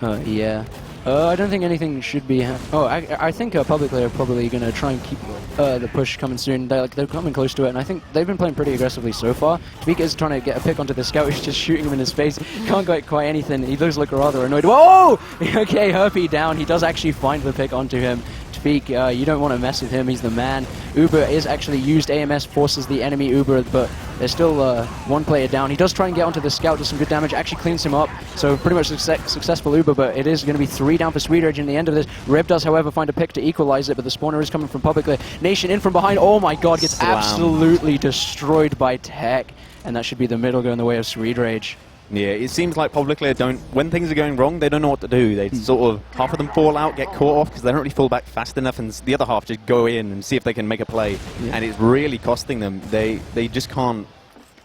Yeah. I don't think anything should be... I think Publiclir are probably going to try and keep the push coming soon. They're coming close to it, and I think they've been playing pretty aggressively so far. Tvika is trying to get a pick onto the scout. He's just shooting him in his face. Can't get quite anything. He does look rather annoyed. Whoa! Okay, Herpy down. He does actually find the pick onto him. Tvika, you don't want to mess with him. He's the man. Uber is actually used. AMS forces the enemy Uber, but there's still one player down. He does try and get onto the scout, does some good damage, actually cleans him up. So pretty much successful Uber, but it is going to be 3 down for swedeRage in the end of this. Rib does, however, find a pick to equalize it, but the spawner is coming from Publiclir. Nation in from behind. Oh my god, gets absolutely destroyed by Tech. And that should be the middle going the way of swedeRage. Yeah, it seems like Publiclir don't, when things are going wrong, they don't know what to do. They sort of, half of them fall out, get caught off because they don't really fall back fast enough, and the other half just go in and see if they can make a play. Yeah. And it's really costing them. They just can't,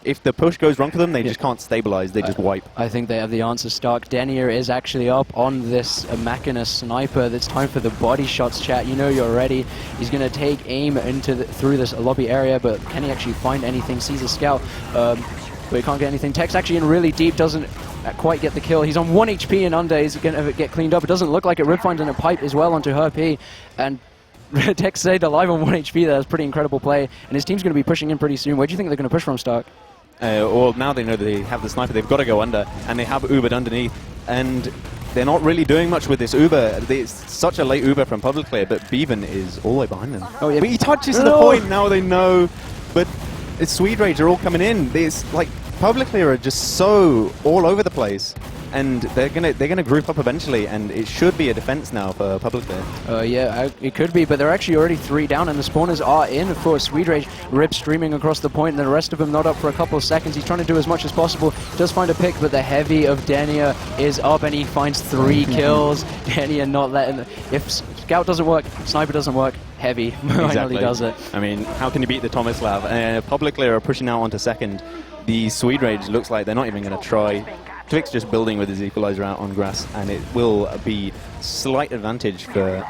if the push goes wrong for them, they just can't stabilize, they just wipe. I think they have the answer, Stark. Denier is actually up on this Machina sniper. It's time for the body shots, chat. You know you're ready. He's going to take aim into through this lobby area, but can he actually find anything? Sees a scout. But he can't get anything. Tech's actually in really deep, doesn't quite get the kill. He's on 1 HP and under. He's going to get cleaned up. It doesn't look like it. Rib finds in a pipe as well onto Herpy. And Tech stayed alive on 1 HP there. That's a pretty incredible play. And his team's going to be pushing in pretty soon. Where do you think they're going to push from, Stark? Well, now they know that they have the sniper. They've got to go under. And they have Ubered underneath. And they're not really doing much with this Uber. It's such a late Uber from Publiclir, but Beavern is all the way behind them. Oh, yeah. But he touches the point. Now they know. But it's swedeRage are all coming in. It's like Publiclir are just so all over the place, and they're gonna group up eventually, and it should be a defense now for Publiclir. Yeah, it could be, but they're actually already 3 down, and the spawners are in for swedeRage. Rip streaming across the point, and the rest of them not up for a couple of seconds. He's trying to do as much as possible. Does find a pick, but the heavy of Denier is up, and he finds 3 kills. Denier not letting. If scout doesn't work, sniper doesn't work. Heavy finally does it. I mean, how can you beat the Tomislav? Publiclir are pushing out onto second. The swedeRage looks like they're not even going to try. Twix just building with his equalizer out on grass, and it will be slight advantage for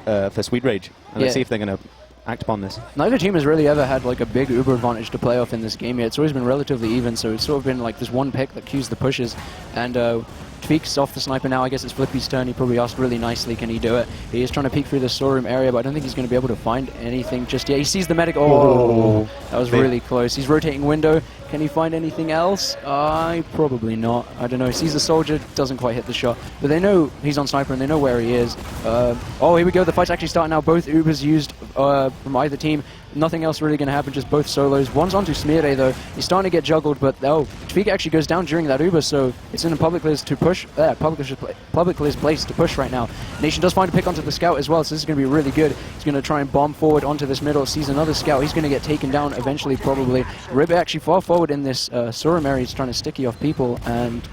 swedeRage. And let's see if they're going to act upon this. Neither team has really ever had like a big Uber advantage to play off in this game yet. It's always been relatively even, so it's sort of been like this one pick that cues the pushes. And Tweak's off the sniper now. I guess it's Flippy's turn. He probably asked really nicely, can he do it? He is trying to peek through the storeroom area, but I don't think he's going to be able to find anything just yet. He sees the medic. Oh, that was really close. He's rotating window. Can he find anything else? Probably not. I don't know. He sees the soldier, doesn't quite hit the shot. But they know he's on sniper and they know where he is. Oh, here we go. The fight's actually starting now. Both Ubers used from either team. Nothing else really going to happen, just both solos. One's onto Smeare though. He's starting to get juggled, but Tvika actually goes down during that Uber, so it's in Publiclir's to push. Publiclir's place to push right now. Nation does find a pick onto the scout as well, so this is going to be really good. He's going to try and bomb forward onto this middle. Sees another scout. He's going to get taken down eventually, probably. Rib actually far forward in this Sorum area. He's trying to sticky off people, and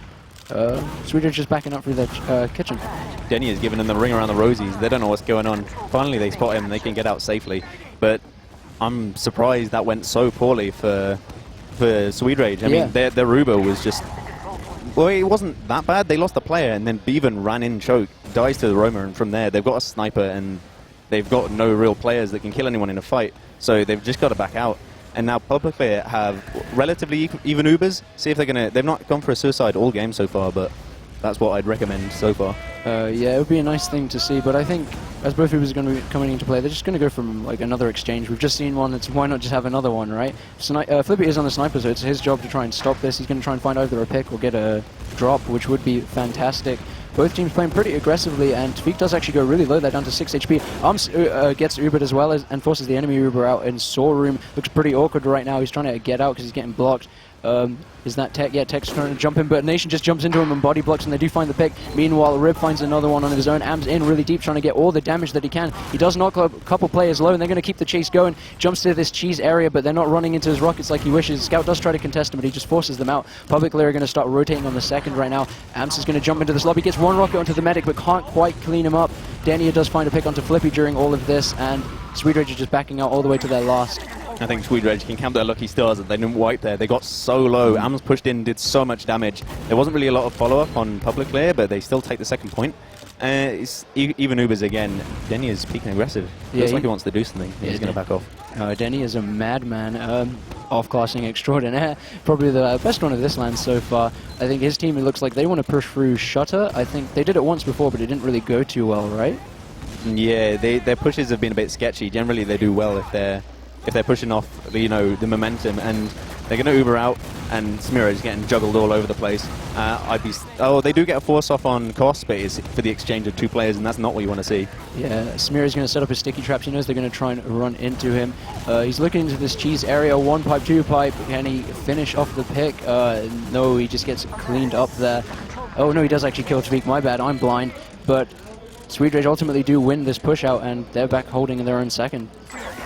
swedeRage just backing up through the kitchen. Denny is giving them the ring around the rosies. They don't know what's going on. Finally, they spot him and they can get out safely. But I'm surprised that went so poorly for swedeRage. I mean, their Uber was just... Well, it wasn't that bad. They lost the player, and then Beavern ran in choke, dies to the roamer, and from there, they've got a sniper, and they've got no real players that can kill anyone in a fight. So they've just got to back out. And now Publiclir have relatively even Ubers. See if they're going to... They've not gone for a suicide all game so far, but that's what I'd recommend so far. Yeah, it would be a nice thing to see, but I think as both Ubers are going to be coming into play, they're just going to go from like another exchange. We've just seen one, it's why not just have another one, right? Flippy is on the sniper, so it's his job to try and stop this. He's going to try and find either a pick or get a drop, which would be fantastic. Both teams playing pretty aggressively, and Tweak does actually go really low there, down to 6 HP. Arms gets Ubered as well and forces the enemy Uber out in Saw Room. Looks pretty awkward right now. He's trying to get out because he's getting blocked. Is that Tech? Yeah, Tech's trying to jump in, but Nation just jumps into him and body blocks, and they do find the pick. Meanwhile, Rib finds another one on his own. Am's in really deep, trying to get all the damage that he can. He does knock a couple players low, and they're going to keep the chase going. Jumps to this cheese area, but they're not running into his rockets like he wishes. Scout does try to contest him, but he just forces them out. Publiclir are going to start rotating on the second right now. Ams is going to jump into this lobby, gets one rocket onto the medic, but can't quite clean him up. Denia does find a pick onto Flippy during all of this, and swedeRage is just backing out all the way to their last. I think swedeRage can count their lucky stars that they didn't wipe there. They got so low. Ams pushed in, did so much damage. There wasn't really a lot of follow-up on Publiclir, but they still take the second point. It's even Ubers again. Denny is peaking aggressive. Looks like he wants to do something. He's going to back off. Denny is a madman. Off-classing extraordinaire. Probably the best one of this land so far. I think his team, it looks like they want to push through Shutter. I think they did it once before, but it didn't really go too well, right? Yeah, their pushes have been a bit sketchy. Generally, they do well if they're pushing off, you know, the momentum, and they're going to Uber out, and swedeRage is getting juggled all over the place. They do get a force off on cost, but it's for the exchange of two players, and that's not what you want to see. Yeah, swedeRage is going to set up his sticky traps. He knows they're going to try and run into him. He's looking into this cheese area. 1 pipe, 2 pipe. Can he finish off the pick? No, he just gets cleaned up there. Oh no, he does actually kill Tweak. My bad, I'm blind. But swedeRage ultimately do win this push out, and they're back holding in their own second.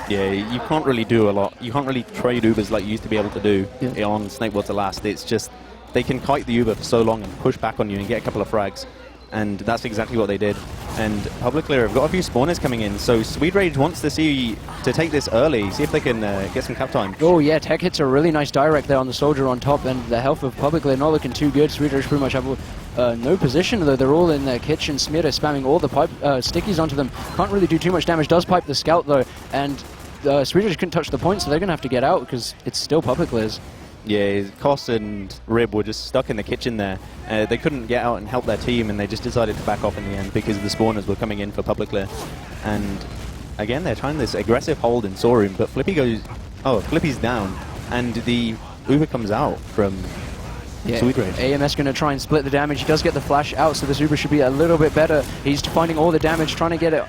Yeah, you can't really do a lot. You can't really trade Ubers like you used to be able to do on Snakewater last. It's just, they can kite the Uber for so long and push back on you and get a couple of frags. And that's exactly what they did. And Publiclir have got a few spawners coming in, so swedeRage wants to take this early, see if they can get some cap time. Oh yeah, Tech hits a really nice direct there on the soldier on top, and the health of Publiclir not looking too good. swedeRage pretty much have no position, though. They're all in their kitchen. Smear is spamming all the pipe stickies onto them. Can't really do too much damage. Does pipe the scout though, and swedeRage couldn't touch the point, so they're going to have to get out because it's still Publiclir's. Yeah, Koss and Rib were just stuck in the kitchen there. They couldn't get out and help their team, and they just decided to back off in the end because the spawners were coming in for Publiclir. And again, they're trying this aggressive hold in Saw Room, but Flippy goes... Oh, Flippy's down, and the Uber comes out from swedeRage. AMS going to try and split the damage. He does get the flash out, so this Uber should be a little bit better. He's finding all the damage, trying to get it,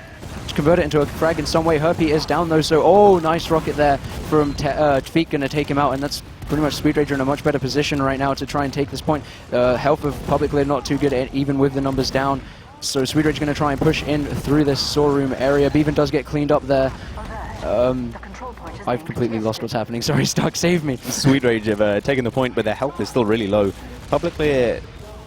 to convert it into a frag in some way. Herpy is down though, so oh, nice rocket there from Tweak, going to take him out, and that's pretty much swedeRage are in a much better position right now to try and take this point. Health of Publiclir not too good, even with the numbers down. So swedeRage going to try and push in through this Saw Room area. Beavern does get cleaned up there. I've completely lost what's happening. Sorry, Stark, save me. swedeRage have taken the point, but their health is still really low. Publiclir...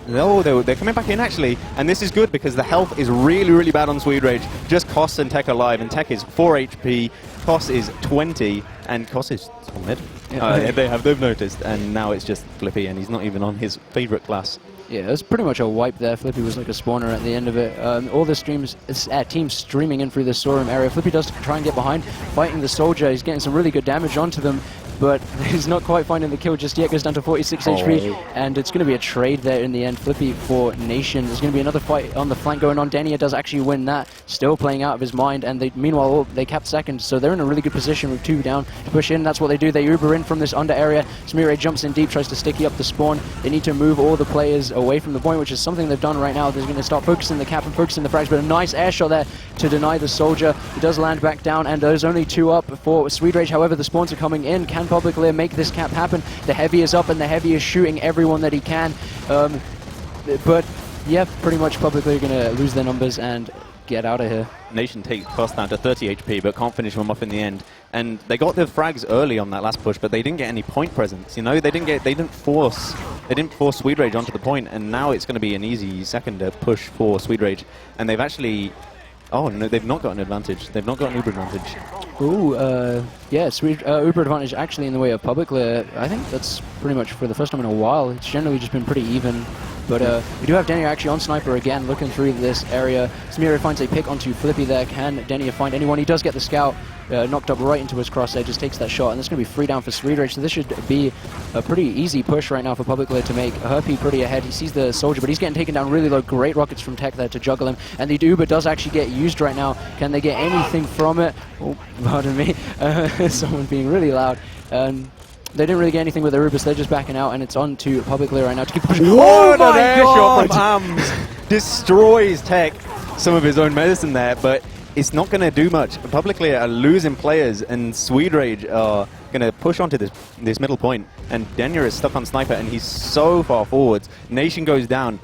No, they're coming back in actually, and this is good because the health is really, really bad on swedeRage. Just Koss and Tech alive, and Tech is 4 HP, Koss is 20, and Koss is on mid. They've noticed, and now it's just Flippy, and he's not even on his favorite class. Yeah, it was pretty much a wipe there. Flippy was like a spawner at the end of it. All the teams streaming in through the Saw Room area. Flippy does try and get behind, fighting the soldier. He's getting some really good damage onto them, but he's not quite finding the kill just yet. Goes down to 46 HP, and it's going to be a trade there in the end. Flippy for Nation. There's going to be another fight on the flank going on. Denia does actually win that, still playing out of his mind, and meanwhile they capped second, so they're in a really good position with 2 down to push in. That's what they do. They Uber in from this under area. swedeRage jumps in deep, tries to sticky up the spawn. They need to move all the players away from the point, which is something they've done right now. They're going to start focusing the cap and focusing the frags, but a nice air shot there to deny the soldier. He does land back down, and there's only 2 up for swedeRage. However, the spawns are coming in. Can Publiclir make this cap happen? The Heavy is up, and the Heavy is shooting everyone that he can. But yeah, pretty much Publiclir are going to lose their numbers and get out of here. Nation takes Koss down to 30 HP, but can't finish him off in the end. And they got the frags early on that last push, but they didn't get any point presence. You know, they didn't force swedeRage onto the point, and now it's going to be an easy second push for swedeRage. And they've actually... Oh, no, they've not got an advantage. They've not got an Uber advantage. Ooh, yeah, Uber advantage actually in the way of Publiclir. I think that's pretty much for the first time in a while. It's generally just been pretty even. But we do have Denia actually on sniper again, looking through this area. swedeRage finds a pick onto Flippy there. Can Denia find anyone? He does get the scout. Knocked up right into his crosshair, just takes that shot, and it's going to be 3 down for swedeRage, so this should be a pretty easy push right now for Publiclir to make. Herpy pretty ahead, he sees the soldier, but he's getting taken down really low. Great rockets from Tech there to juggle him, and the Uber does actually get used right now. Can they get anything from it? Oh, pardon me, someone being really loud. They didn't really get anything with the Rubus, they're just backing out, and it's on to Publiclir right now to keep pushing. What an air shot from Hams! Destroys Tech some of his own medicine there, but it's not going to do much. Publiclir are losing players, and swedeRage are going to push onto this middle point, and Denia is stuck on sniper, and he's so far forwards. Nation goes down.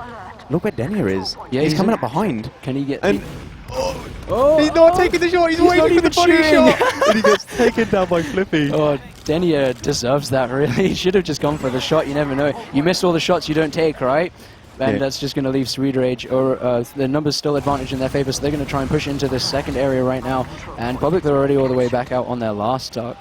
Look where Denia is. Yeah, he's coming up behind. Can he get... And he's not taking the shot, he's waiting for the body shot! And he gets taken down by Flippy. Oh, Denia deserves that, really. He should have just gone for the shot, you never know. You miss all the shots you don't take, right? And that's just going to leave swedeRage, or the numbers still advantage in their favor, so they're going to try and push into this second area right now. And Publiclir are already all the way back out on their last stock.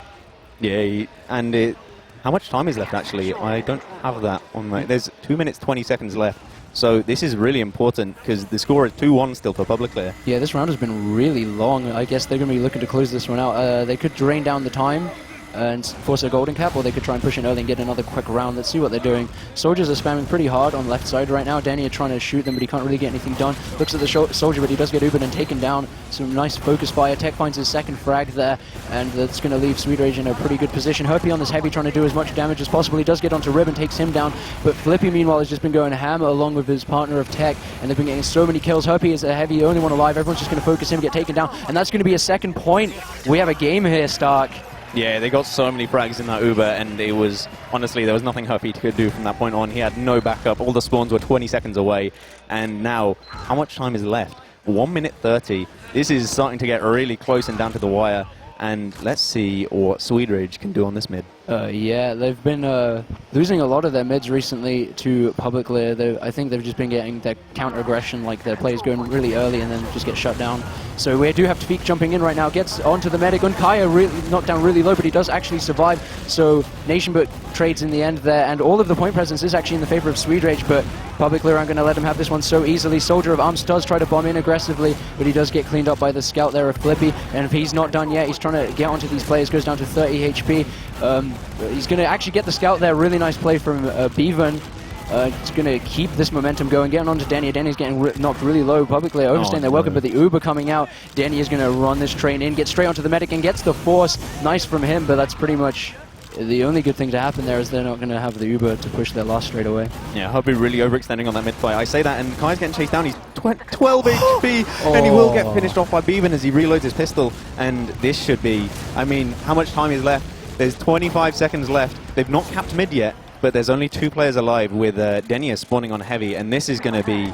Yeah, and how much time is left, actually? I don't have that on my... There's 2 minutes, 20 seconds left. So this is really important, because the score is 2-1 still for Publiclir. Yeah, this round has been really long. I guess they're going to be looking to close this one out. They could drain down the time and force a golden cap, or they could try and push in early and get another quick round. Let's see what they're doing. Soldiers are spamming pretty hard on left side right now. Denia trying to shoot them, but he can't really get anything done. Looks at the soldier, but he does get Ubered and taken down. Some nice focus fire. Tech finds his second frag there, and that's going to leave swedeRage in a pretty good position. Herpy on this heavy, trying to do as much damage as possible. He does get onto Rib and takes him down, but Flippy meanwhile has just been going hammer along with his partner of Tech, and they've been getting so many kills. Herpy is a heavy, only one alive. Everyone's just going to focus him, get taken down, and that's going to be a second point. We have a game here, Stark. Yeah, they got so many frags in that Uber, and it was, honestly, there was nothing Herpy could do from that point on. He had no backup. All the spawns were 20 seconds away. And now, how much time is left? 1 minute 30. This is starting to get really close and down to the wire. And let's see what swedeRage can do on this mid. Yeah, they've been losing a lot of their mids recently to Publiclir. I think they've just been getting their counter-aggression, like their players going really early and then just get shut down. So we do have Tafik jumping in right now, gets onto the medic. Untitled really knocked down really low, but he does actually survive. So NationBook trades in the end there, and all of the point presence is actually in the favor of swedeRage, but Publiclir aren't going to let him have this one so easily. Soldier of Arms does try to bomb in aggressively, but he does get cleaned up by the scout there of Flippy, and if he's not done yet, he's trying to get onto these players, goes down to 30 HP. He's going to actually get the scout there. Really nice play from Beavern. It's going to keep this momentum going. Getting onto Denia. Denia's getting knocked really low. Publicly overstaying their welcome, but the Uber coming out. Denia is going to run this train in, get straight onto the medic, and gets the force. Nice from him, but that's pretty much the only good thing to happen there is they're not going to have the Uber to push their loss straight away. Yeah, Herpy really overextending on that mid fight. I say that, and Kai's getting chased down. He's 12 HP, and he will get finished off by Beavern as he reloads his pistol. And this should be, I mean, how much time is left? There's 25 seconds left. They've not capped mid yet, but there's only 2 players alive with Denia spawning on heavy, and this is going to be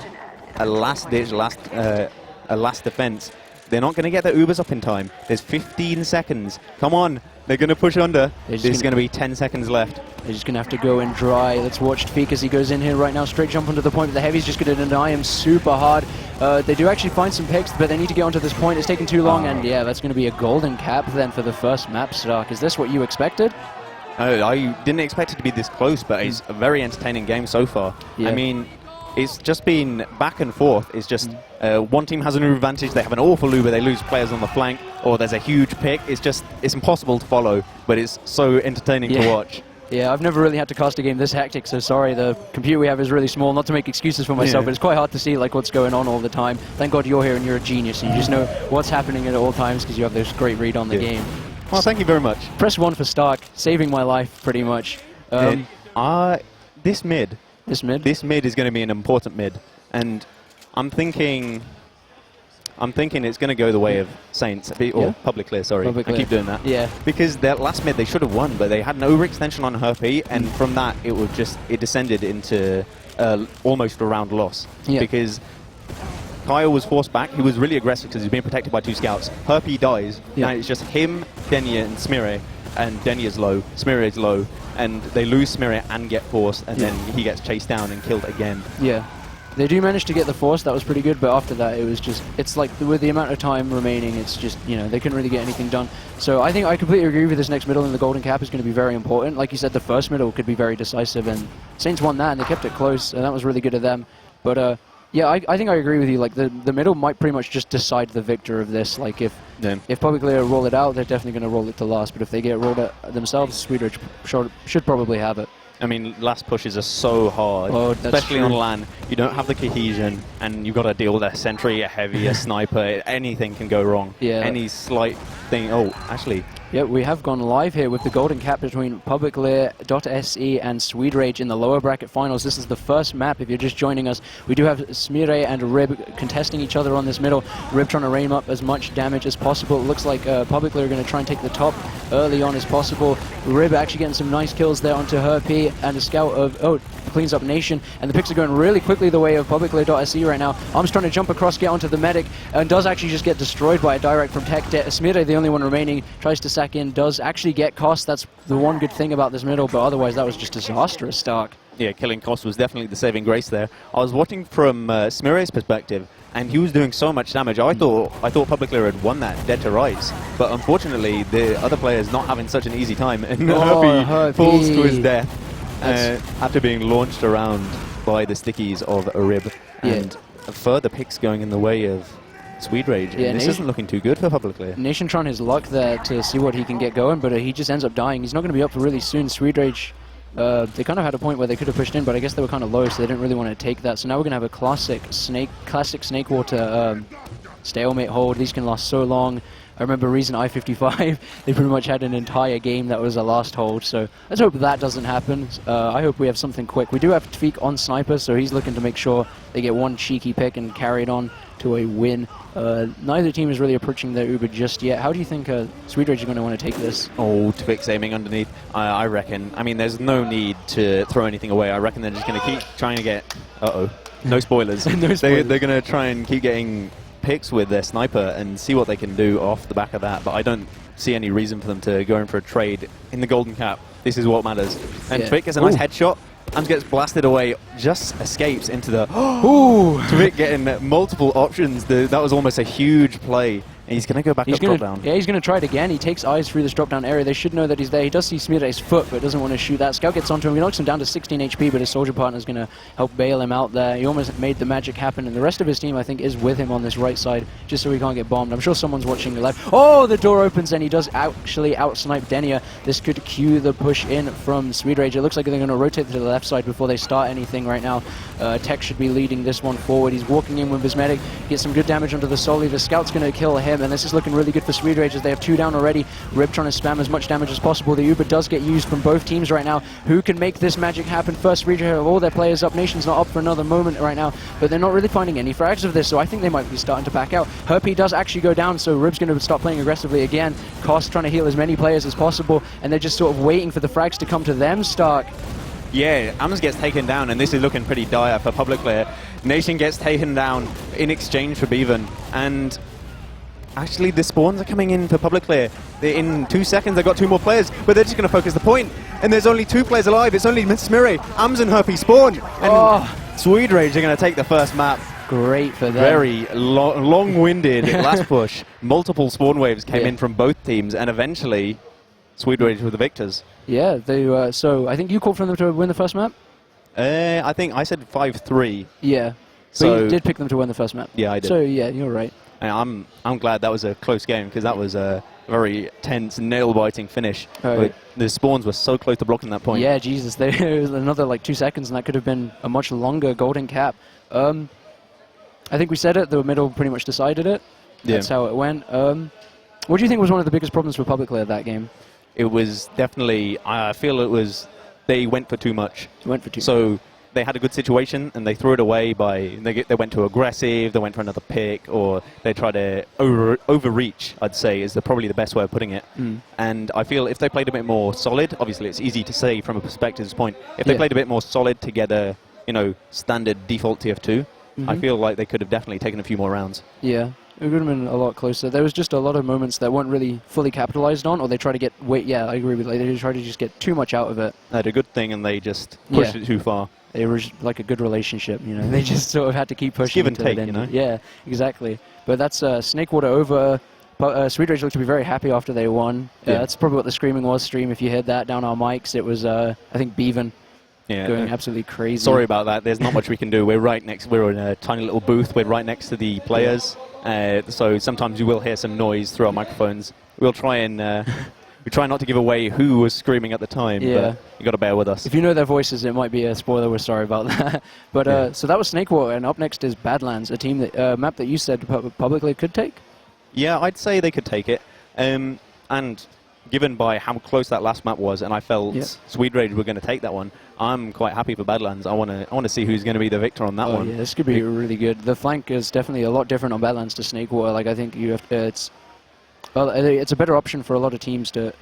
a last-ditch, a last defense. They're not going to get their Ubers up in time. There's 15 seconds. Come on. They're going to push under. There's going to be 10 seconds left. They're just going to have to go in dry. Let's watch Tafik as he goes in here right now. Straight jump onto the point, but the Heavy's just going to deny him super hard. They do actually find some picks, but they need to get onto this point. It's taking too long, and yeah, that's going to be a golden cap then for the first map, Stark. Is this what you expected? I didn't expect it to be this close, but it's a very entertaining game so far. Yeah. I mean, it's just been back and forth. It's just one team has an Uber advantage, they have an awful Uber, they lose players on the flank, or there's a huge pick. It's impossible to follow, but it's so entertaining to watch. Yeah, I've never really had to cast a game this hectic, so sorry, the computer we have is really small, not to make excuses for myself, but it's quite hard to see like what's going on all the time. Thank God you're here and you're a genius, and you just know what's happening at all times because you have this great read on the game. Well, thank you very much. Press 1 for Stark, saving my life pretty much. This mid is going to be an important mid, and I'm thinking it's going to go the way of Saints, or Publiclir, sorry. I keep doing that. Yeah. Because their last mid they should have won, but they had an overextension on Herpy, and from that it descended into almost a round loss. Yeah. Because Kyle was forced back. He was really aggressive because he's being protected by 2 scouts. Herpy dies. Yeah. Now it's just him, Denia, and swedeRage. And Denia's low, swedeRage's low, and they lose swedeRage and get forced, and then he gets chased down and killed again. Yeah. They do manage to get the force, that was pretty good, but after that it was just, it's like with the amount of time remaining, it's just, you know, they couldn't really get anything done. So I think I completely agree with this next middle, and the golden cap is going to be very important. Like you said, the first middle could be very decisive, and Saints won that and they kept it close, and that was really good of them. But yeah, I think I agree with you. Like the middle might pretty much just decide the victor of this. Like if Publiclir roll it out, they're definitely going to roll it to last. But if they get rolled out themselves, swedeRage should probably have it. I mean, last pushes are so hard, especially on LAN. You don't have the cohesion, and you've got to deal with a sentry, a heavy, a sniper. Anything can go wrong. Yeah. Any slight thing. Oh, actually. Yeah, we have gone live here with the golden cap between Publiclir.se and swedeRage in the lower bracket finals. This is the first map. If you're just joining us, we do have Smire and Rib contesting each other on this middle. Rib trying to rain up as much damage as possible. It looks like Publiclir are going to try and take the top early on as possible. Rib actually getting some nice kills there onto Herr and a scout of, cleans up Nation, and the picks are going really quickly the way of Publiclir.se right now. Arm's trying to jump across, get onto the medic, and does actually just get destroyed by a direct from Tech. Smire, the only one remaining, tries to sack in, does actually get cost. That's the one good thing about this middle, but otherwise that was just disastrous, Stark. Yeah, killing Cost was definitely the saving grace there. I was watching from Smire's perspective, and he was doing so much damage. I thought Publiclir had won that dead to rights, but unfortunately the other player's not having such an easy time, and Herpy falls to his death after being launched around by the stickies of a Rib, and further picks going in the way of swedeRage. Yeah, and this isn't looking too good for Publiclir. Nation trying his luck there to see what he can get going, but he just ends up dying. He's not going to be up really soon. swedeRage, they kind of had a point where they could have pushed in, but I guess they were kind of low, so they didn't really want to take that. So now we're going to have a classic snake water stalemate hold. These can last so long. I remember Reason I-55, they pretty much had an entire game that was a last hold, so let's hope that doesn't happen. I hope we have something quick. We do have Tweak on Sniper, so he's looking to make sure they get one cheeky pick and carry it on to a win. Neither team is really approaching their Uber just yet. How do you think swedeRage are going to want to take this? Oh, Twix aiming underneath, I reckon. I mean, there's no need to throw anything away. I reckon they're just going to keep trying to get... no spoilers. No spoilers. They're going to try and keep getting picks with their sniper and see what they can do off the back of that, but I don't see any reason for them to go in for a trade in the golden cap. This is what matters. And Twix gets a nice headshot and gets blasted away, just escapes into the... Twix getting multiple options. That was almost a huge play. And he's going to go back up drop down. Yeah, he's going to try it again. He takes eyes through this drop down area. They should know that he's there. He does see Smire's foot, but doesn't want to shoot that. Scout gets onto him. He knocks him down to 16 HP, but his soldier partner is going to help bail him out there. He almost made the magic happen, and the rest of his team, I think, is with him on this right side, just so he can't get bombed. I'm sure someone's watching the left. Oh, the door opens, and he does actually out-snipe Denia. This could cue the push in from swedeRage. It looks like they're going to rotate to the left side before they start anything right now. Tech should be leading this one forward. He's walking in with his medic. Gets some good damage onto the Soli. The Scout's going to kill him, and this is looking really good for swedeRage as they have 2 down already. Rib trying to spam as much damage as possible. The Uber does get used from both teams right now. Who can make this magic happen? First, swedeRage have all their players up. Nation's not up for another moment right now, but they're not really finding any frags of this, so I think they might be starting to back out. Herpy does actually go down, so Rib's going to start playing aggressively again. Cost trying to heal as many players as possible, and they're just sort of waiting for the frags to come to them, Stark. Yeah, Ams gets taken down, and this is looking pretty dire for Publiclir. Nation gets taken down in exchange for Beavern, and actually the spawns are coming in for Publiclir. In 2 seconds they've got 2 more players, but they're just going to focus the point, and there's only 2 players alive. It's only Smire, Ams and Herpy spawn, and swedeRage are going to take the first map. Great for them. Very long-winded last push. Multiple spawn waves came in from both teams, and eventually swedeRage were the victors. Yeah, they so I think you called for them to win the first map? I think I said 5-3. Yeah. So but you did pick them to win the first map. Yeah, I did. So yeah, you're right. And I'm glad that was a close game, because that was a very tense, nail-biting finish. The spawns were so close to blocking that point. Yeah, Jesus, there was another like 2 seconds, and that could have been a much longer golden cap. I think we said it. The middle pretty much decided it. That's how it went. What do you think was one of the biggest problems for Publiclir that game? It was definitely, I feel it was, they went for too much. So they had a good situation, and they threw it away by, they went too aggressive, they went for another pick, or they tried to overreach, I'd say, is probably the best way of putting it. And I feel if they played a bit more solid, obviously it's easy to say from a perspective's point, if they played a bit more solid together, standard default TF2, I feel like they could have definitely taken a few more rounds. Yeah. It would have been a lot closer. There was just a lot of moments that weren't really fully capitalized on, or they try to get yeah, I agree with like they try to just get too much out of it. They had a good thing and they just pushed it too far. They were like a good relationship, you know. They just sort of had to keep pushing. Give and take, you know. Yeah, exactly. But that's Snakewater over. swedeRage looked to be very happy after they won. That's probably what the screaming was. Stream, if you heard that down our mics, it was I think Beavern. Yeah, going absolutely crazy. Sorry about that. There's not much we can do. We're right next. We're in a tiny little booth. We're right next to the players. So sometimes you will hear some noise through our microphones. We'll try and we try not to give away who was screaming at the time. Yeah. But you got to bear with us. If you know their voices, it might be a spoiler. We're sorry about that. But so that was Snakewater, and up next is Badlands, a team that map that you said publicly could take. Yeah, I'd say they could take it. And given by how close that last map was, and I felt swedeRage were going to take that one, I'm quite happy for Badlands. I want to see who's going to be the victor on that one. Yeah, this could be really good. The flank is definitely a lot different on Badlands to Snakewater. Like I think you have it's a better option for a lot of teams to.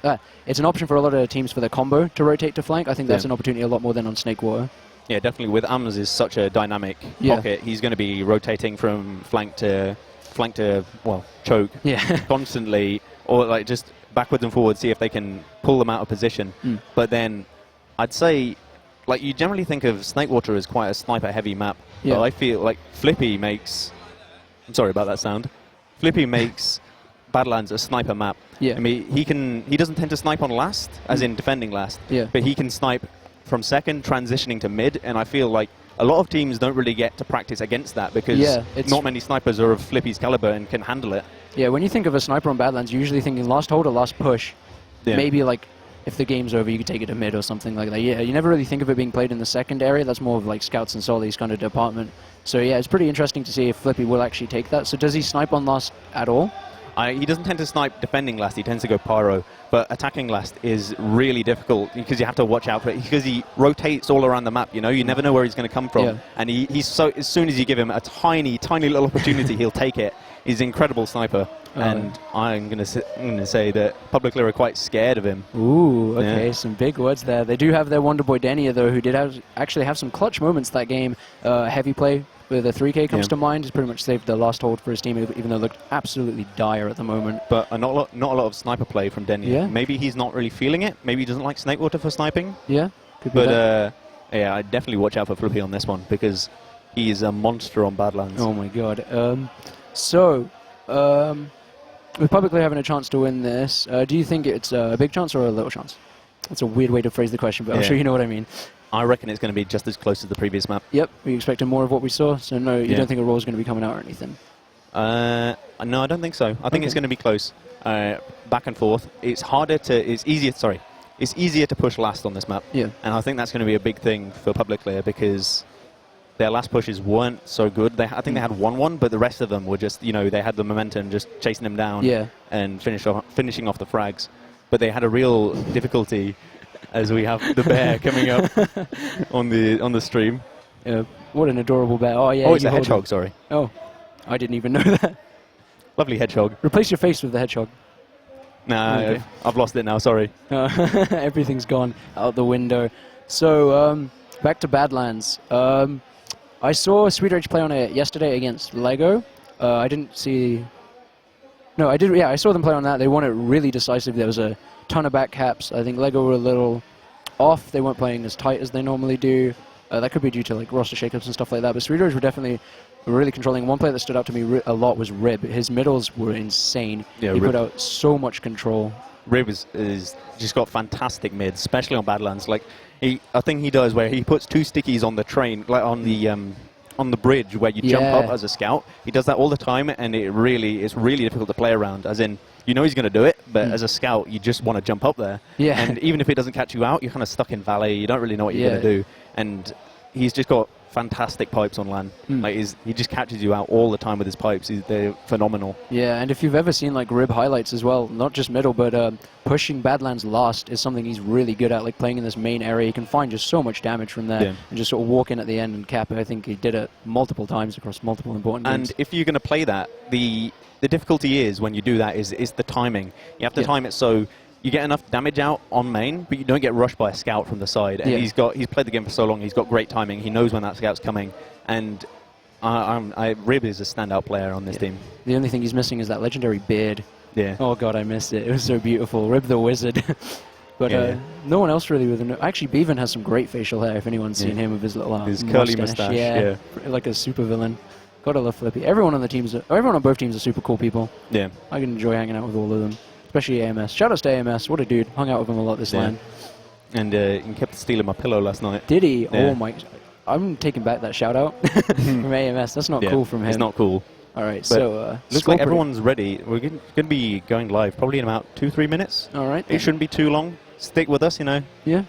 It's an option for a lot of teams for their combo to rotate to flank. I think that's an opportunity a lot more than on Snakewater. Yeah, definitely. With Ams is such a dynamic pocket, he's going to be rotating from flank to well, choke constantly, or like just backwards and forwards, see if they can pull them out of position. But then I'd say, like, you generally think of Snakewater as quite a sniper-heavy map, but I feel like Flippy makes... I'm sorry about that sound. Flippy makes Badlands a sniper map. I mean, he doesn't tend to snipe on last, as in defending last, but he can snipe from second, transitioning to mid, and I feel like a lot of teams don't really get to practice against that because not many snipers are of Flippy's caliber and can handle it. Yeah, when you think of a sniper on Badlands, you're usually thinking last hold or last push. Maybe like if the game's over, you could take it to mid or something like that. Yeah, you never really think of it being played in the second area. That's more of like scouts and solis kind of department. So yeah, it's pretty interesting to see if Flippy will actually take that. So does he snipe on last at all? He doesn't tend to snipe defending last, he tends to go pyro, but attacking last is really difficult because you have to watch out for it, because he rotates all around the map, you know, you never know where he's going to come from, and he's so, as soon as you give him a tiny little opportunity, he'll take it. He's an incredible sniper, and I'm going to say that Publiclir are quite scared of him. Ooh, okay, some big words there. They do have their Wonder Boy Denia, though, who did actually have some clutch moments that game. Heavy play with a 3K comes to mind. He's pretty much saved the last hold for his team, even though it looked absolutely dire at the moment. But not a lot of sniper play from Denia. Yeah. Maybe he's not really feeling it. Maybe he doesn't like Snakewater for sniping. Yeah, could be that. Yeah, I'd definitely watch out for Flippy on this one, because he is a monster on Badlands. Oh my god. With Publiclir having a chance to win this, do you think it's a big chance or a little chance? That's a weird way to phrase the question, but I'm sure you know what I mean. I reckon it's going to be just as close as the previous map. Yep, we expected more of what we saw, so no, you don't think a roll is going to be coming out or anything? No, I don't think so. I think it's going to be close. Back and forth. It's easier to push last on this map. Yeah. And I think that's going to be a big thing for Publiclir, because their last pushes weren't so good. I think they had 1-1, but the rest of them were just, you know, they had the momentum, just chasing them down and finishing off the frags. But they had a real difficulty, as we have the bear coming up on the stream. What an adorable bear. Oh, yeah. Oh, it's a hedgehog, sorry. Oh, I didn't even know that. Lovely hedgehog. Replace your face with the hedgehog. Nah, okay. I've lost it now, sorry. Everything's gone out the window. So, back to Badlands. I saw swedeRage play on it yesterday against Lego. I didn't see... No, I did. Yeah, I saw them play on that. They won it really decisively. There was a ton of back caps. I think Lego were a little off. They weren't playing as tight as they normally do. That could be due to like roster shakeups and stuff like that. But swedeRage were definitely really controlling. One player that stood out to me a lot was Rib. His middles were insane. Yeah, he put out so much control. Rib is just got fantastic mids, especially on Badlands. Like a thing he does where he puts 2 stickies on the train, like on the bridge where you jump up as a scout. He does that all the time, and it's really difficult to play around. As in, you know he's going to do it, but as a scout, you just want to jump up there. Yeah. And even if it doesn't catch you out, you're kind of stuck in valley. You don't really know what you're going to do. And he's just got fantastic pipes on LAN. Like he just catches you out all the time with his pipes. They're phenomenal. Yeah, and if you've ever seen like Rib highlights as well, not just middle, but pushing Badlands last is something he's really good at. Like playing in this main area, he can find just so much damage from there and just sort of walk in at the end and cap it. I think he did it multiple times across multiple important games. And if you're going to play that, the difficulty is when you do that is the timing. You have to time it so you get enough damage out on main, but you don't get rushed by a scout from the side. And he's played the game for so long, he's got great timing. He knows when that scout's coming. And Rib is a standout player on this team. The only thing he's missing is that legendary beard. Yeah. Oh god, I missed it. It was so beautiful. Rib the Wizard. But Yeah. no one else really with him. Actually, Beavern has some great facial hair, if anyone's seen him with his little his curly mustache. Yeah, like a super villain. Gotta love Flippy. Everyone on both teams are super cool people. Yeah. I can enjoy hanging out with all of them, especially AMS. Shoutouts to AMS. What a dude. Hung out with him a lot this line. And he kept stealing my pillow last night. Did he? Yeah. Oh my. I'm taking back that shout out from AMS. That's not cool from him. It's not cool. All right, But so looks like everyone's ready. We're going to be going live probably in about 2-3 minutes. All right. It shouldn't be too long. Stick with us, you know. Yeah.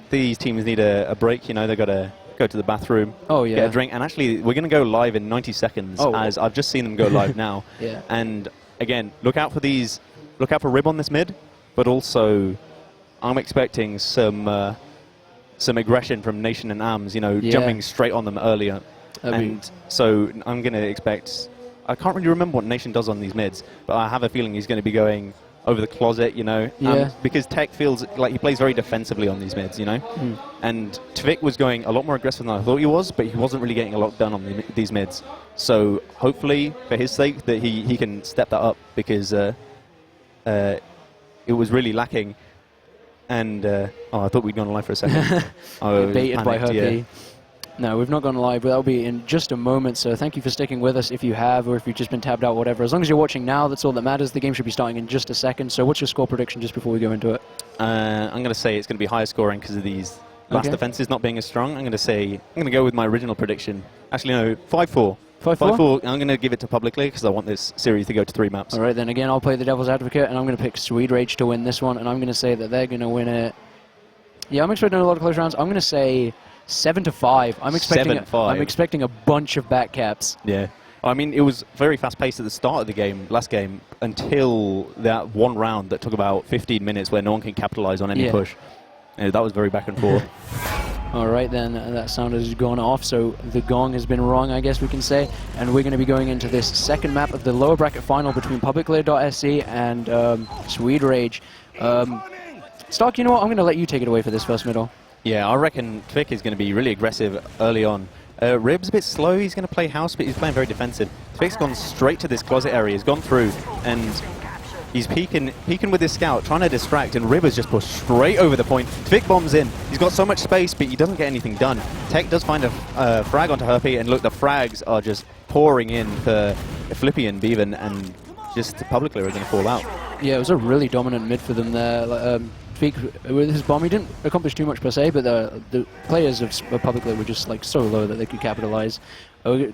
These teams need a break, you know. They've got to go to the bathroom, Oh yeah. get a drink. And actually, we're going to go live in 90 seconds, as I've just seen them go live now. Yeah. And again, look out for these. Look out for Rib on this mid, but also I'm expecting some aggression from Nation and AMS, you know, jumping straight on them earlier. And so I'm going to expect... I can't really remember what Nation does on these mids, but I have a feeling he's going to be going over the closet, you know, because Tech feels like he plays very defensively on these mids, you know. And Tvik was going a lot more aggressive than I thought he was, but he wasn't really getting a lot done on these mids. So hopefully, for his sake, that he can step that up, because it was really lacking. And I thought we'd gone live for a second. Baited by Herr. No, we've not gone live, but that'll be in just a moment. So thank you for sticking with us if you have, or if you've just been tabbed out, whatever. As long as you're watching now, that's all that matters. The game should be starting in just a second. So what's your score prediction just before we go into it? I'm going to say it's going to be higher scoring because of these last defenses not being as strong. I'm going to go with my original prediction. Actually, no, 5-4. 5-4. I'm going to give it to Publicly because I want this series to go to 3 maps. All right, then again, I'll play the devil's advocate, and I'm going to pick swedeRage to win this one, and I'm going to say that they're going to win it. Yeah, I'm expecting a lot of close rounds. I'm going to say 7-5. I'm expecting a bunch of back caps. Yeah. I mean, it was very fast-paced at the start of the game, last game, until that one round that took about 15 minutes where no one can capitalize on any push. That was very back and forth. All right, then, that sound has gone off, so the gong has been rung, I guess we can say, and we're going to be going into this second map of the lower bracket final between Publiclir.se and swedeRage. Stark, you know what? I'm going to let you take it away for this first middle. Yeah, I reckon Tvik is going to be really aggressive early on. Rib's a bit slow. He's going to play house, but he's playing very defensive. Tvik's gone straight to this closet area. He's gone through, and he's peeking with his scout, trying to distract, and Rib has just pushed straight over the point. Tvik bombs in. He's got so much space, but he doesn't get anything done. Tech does find a frag onto Herr, and look, the frags are just pouring in for Flippy and Beavern, and just Publicly are going to fall out. Yeah, it was a really dominant mid for them there. Tvik, with his bomb, he didn't accomplish too much per se, but the players of Publicly were just like so low that they could capitalize. Denny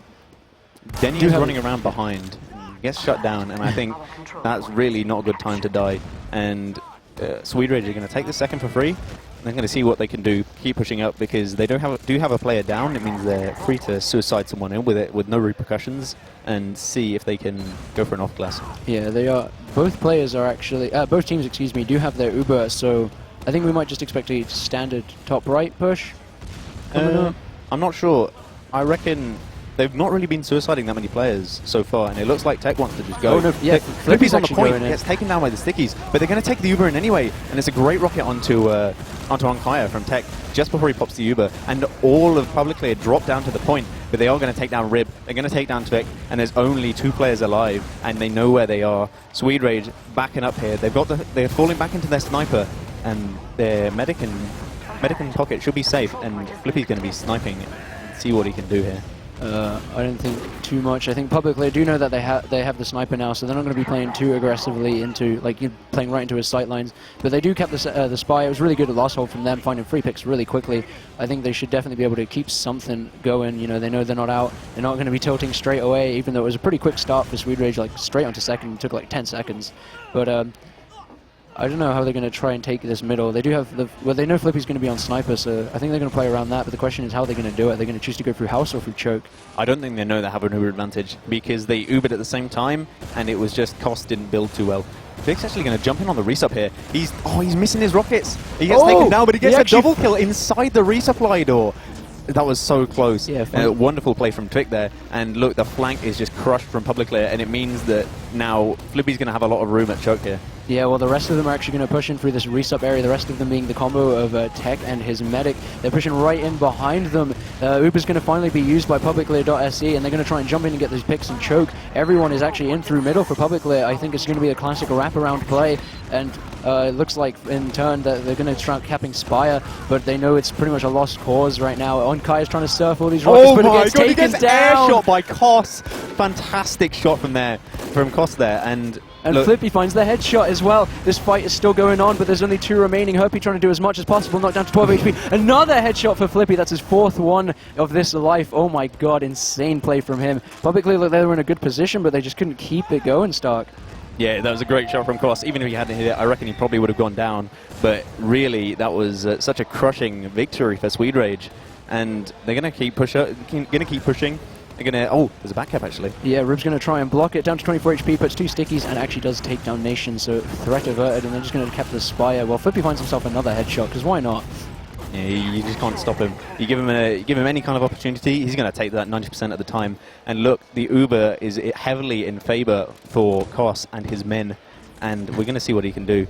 is running around behind, gets shut down, and I think that's really not a good time to die. And swedeRage are going to take the second for free. They're going to see what they can do, keep pushing up, because they do have a player down. It means they're free to suicide someone in with it with no repercussions, and see if they can go for an off glass. Yeah, they are. Both players are actually, both teams, excuse me, do have their Uber, so I think we might just expect a standard top right push. I'm not sure. I reckon they've not really been suiciding that many players so far, and it looks like Tech wants to just go. Oh, no, yeah, Flippy's on the point, gets taken down by the stickies, but they're going to take the Uber in anyway, and it's a great rocket onto Ondkaja from Tech just before he pops the Uber, and all of Publicly drop down to the point, but they are going to take down Rib, they're going to take down Tvik, and there's only 2 players alive, and they know where they are. swedeRage backing up here, they're falling back into their sniper, and their medic and pocket should be safe, and Flippy's going to be sniping and see what he can do here. I don't think too much. I think Publicly do know that they have the sniper now, so they're not going to be playing too aggressively into, like, playing right into his sight lines. But they do cap the spy. It was really good at last hold from them, finding free picks really quickly. I think they should definitely be able to keep something going. You know, they know they're not out. They're not going to be tilting straight away, even though it was a pretty quick start for swedeRage, like straight onto second. It took like 10 seconds. But I don't know how they're going to try and take this middle. They do have they know Flippy's going to be on sniper, so I think they're going to play around that. But the question is how they're going to do it. They're going to choose to go through house or through choke. I don't think they know they have an Uber advantage because they Ubered at the same time, and it was just cost didn't build too well. Tvik's actually going to jump in on the resup here. He's missing his rockets. He gets taken down, but he gets a double kill inside the resupply door. That was so close. Yeah, wonderful play from Tvik there. And look, the flank is just crushed from Publiclir, and it means that now Flippy's going to have a lot of room at choke here. Yeah, well, the rest of them are actually going to push in through this resup area, the rest of them being the combo of Tech and his medic. They're pushing right in behind them. Uber's going to finally be used by Publiclir.se, and they're going to try and jump in and get those picks and choke. Everyone is actually in through middle for Publiclir. I think it's going to be a classic wraparound play, and it looks like in turn that they're going to try capping Spire, but they know it's pretty much a lost cause right now. Ondkaja is trying to surf all these rockets, but it gets taken down. Air shot by Kos. Fantastic shot from Kos there, and look, Flippy finds the headshot as well. This fight is still going on, but there's only 2 remaining. Herpy trying to do as much as possible, knocked down to 12 HP. Another headshot for Flippy. That's his 4th one of this life. Oh my god, insane play from him. Publicly, look, they were in a good position, but they just couldn't keep it going, Stark. yeah, that was a great shot from Kos. Even if he hadn't hit it, I reckon he probably would have gone down. But really, that was such a crushing victory for swedeRage, and they're gonna keep pushing. They're gonna. Oh, there's a back cap actually. Yeah, Rib's going to try and block it down to 24 HP, puts 2 stickies, and actually does take down Nation, so threat averted, and they're just going to cap the Spire. Well, Flippy finds himself another headshot, because why not? Yeah, you just can't stop him. You give him any kind of opportunity, he's going to take that 90% of the time. And look, the Uber is heavily in favor for Kos and his men, and we're going to see what he can do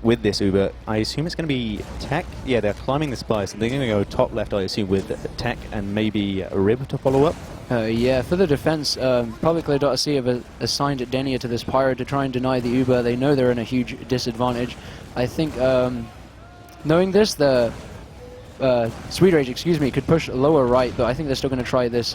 with this Uber. I assume it's going to be Tech. Yeah, they're climbing the Spire, so they're going to go top left, I assume, with Tech and maybe a Rib to follow up. Yeah, for the defense, Publiclir.se have assigned Denia to this Pyro to try and deny the Uber. They know they're in a huge disadvantage. I think, knowing this, the swedeRage, excuse me, could push lower right, but I think they're still going to try this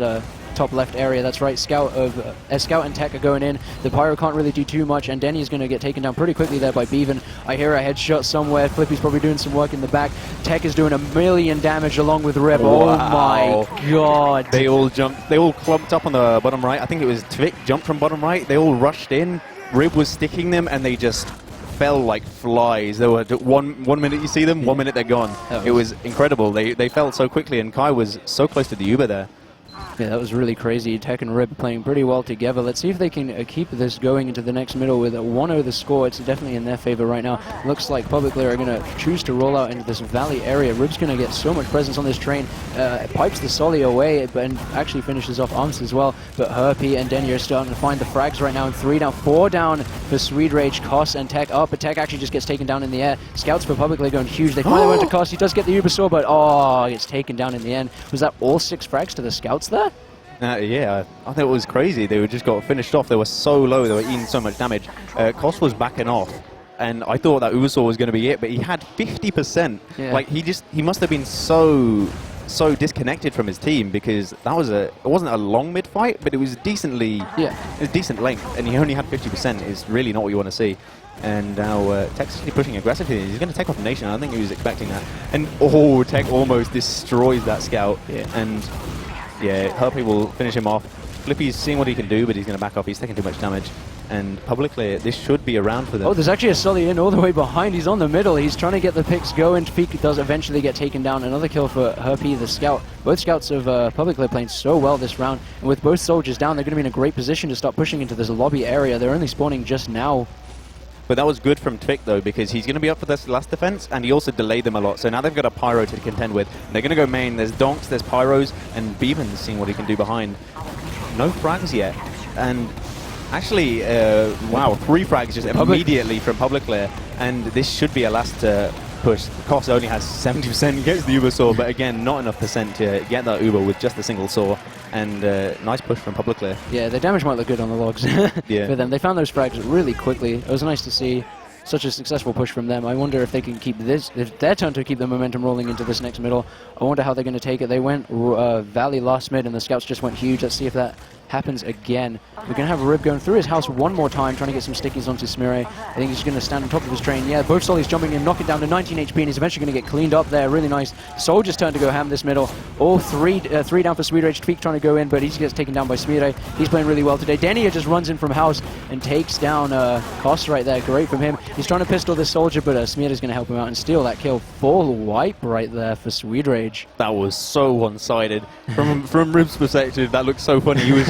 top left area. That's right, Scout and Tech are going in. The Pyro can't really do too much, and Denny's going to get taken down pretty quickly there by Beavern. I hear a headshot somewhere. Flippy's probably doing some work in the back. Tech is doing 1,000,000 damage along with Rib. Wow. Oh my god. They all clumped up on the bottom right. I think it was Tvik jumped from bottom right. They all rushed in. Rib was sticking them, and they just fell like flies. They were one minute you see them, 1 minute they're gone. It was incredible. They fell so quickly, and Kai was so close to the Uber there. Yeah, that was really crazy. Tech and Rib playing pretty well together. Let's see if they can keep this going into the next middle with a 1-0 the score. It's definitely in their favor right now. Looks like Publiclir are going to choose to roll out into this valley area. Rib's going to get so much presence on this train. Pipes the Solly away, and actually finishes off Arms as well. But Herpy and Denier are starting to find the frags right now. And 3 down, 4 down for swedeRage, Kos, and Tech up. But Tech actually just gets taken down in the air. Scouts for Publiclir going huge. They finally went to Kos. He does get the Uber Saw, but he gets taken down in the end. Was that all 6 frags to the Scouts there? Yeah, I thought it was crazy. They just got finished off. They were so low. They were eating so much damage. Kos was backing off, and I thought that Uber was going to be it, but he had 50%. Yeah. Like he must have been so disconnected from his team, because it wasn't a long mid fight, but it was decent length, and he only had 50%. Is really not what you want to see. And now Tech's actually pushing aggressively. He's going to take off the Nation. I don't think he was expecting that. And Tech almost destroys that Scout. Yeah. And yeah, Herpy will finish him off. Flippy's seeing what he can do, but he's going to back off. He's taking too much damage. And Publiclir, this should be around for them. Oh, there's actually a Sully in all the way behind. He's on the middle. He's trying to get the picks going. Feek does eventually get taken down. Another kill for Herpy, the Scout. Both Scouts of Publiclir playing so well this round. And with both soldiers down, they're going to be in a great position to start pushing into this lobby area. They're only spawning just now. But that was good from Tvik, though, because he's going to be up for this last defense, and he also delayed them a lot. So now they've got a Pyro to contend with. They're going to go main. There's Donks, there's Pyros, and Beaver's seeing what he can do behind. No frags yet. And actually, 3 frags just immediately from Publiclir. And this should be a last push. Kos only has 70%, gets the Uber Saw, but again, not enough percent to get that Uber with just a single Saw. And nice push from Publiclir. Yeah, the damage might look good on the logs for them. They found those frags really quickly. It was nice to see such a successful push from them. I wonder if they can keep this, if their turn to keep the momentum rolling into this next middle. I wonder how they're going to take it. They went Valley last mid, and the Scouts just went huge. Let's see if that happens again. We're going to have Rib going through his house one more time, trying to get some stickies onto Smire. I think he's going to stand on top of his train. Yeah, both Solly's jumping in, knock it down to 19 HP, and he's eventually going to get cleaned up there. Really nice. Soldier's turn to go ham this middle. All three down for swedeRage. Tweak trying to go in, but he gets taken down by Smire. He's playing really well today. Denia just runs in from house and takes down Kos right there. Great from him. He's trying to pistol this soldier, but Smire's going to help him out and steal that kill. Full wipe right there for swedeRage. That was so one-sided. From Rib's perspective, that looked so funny. He was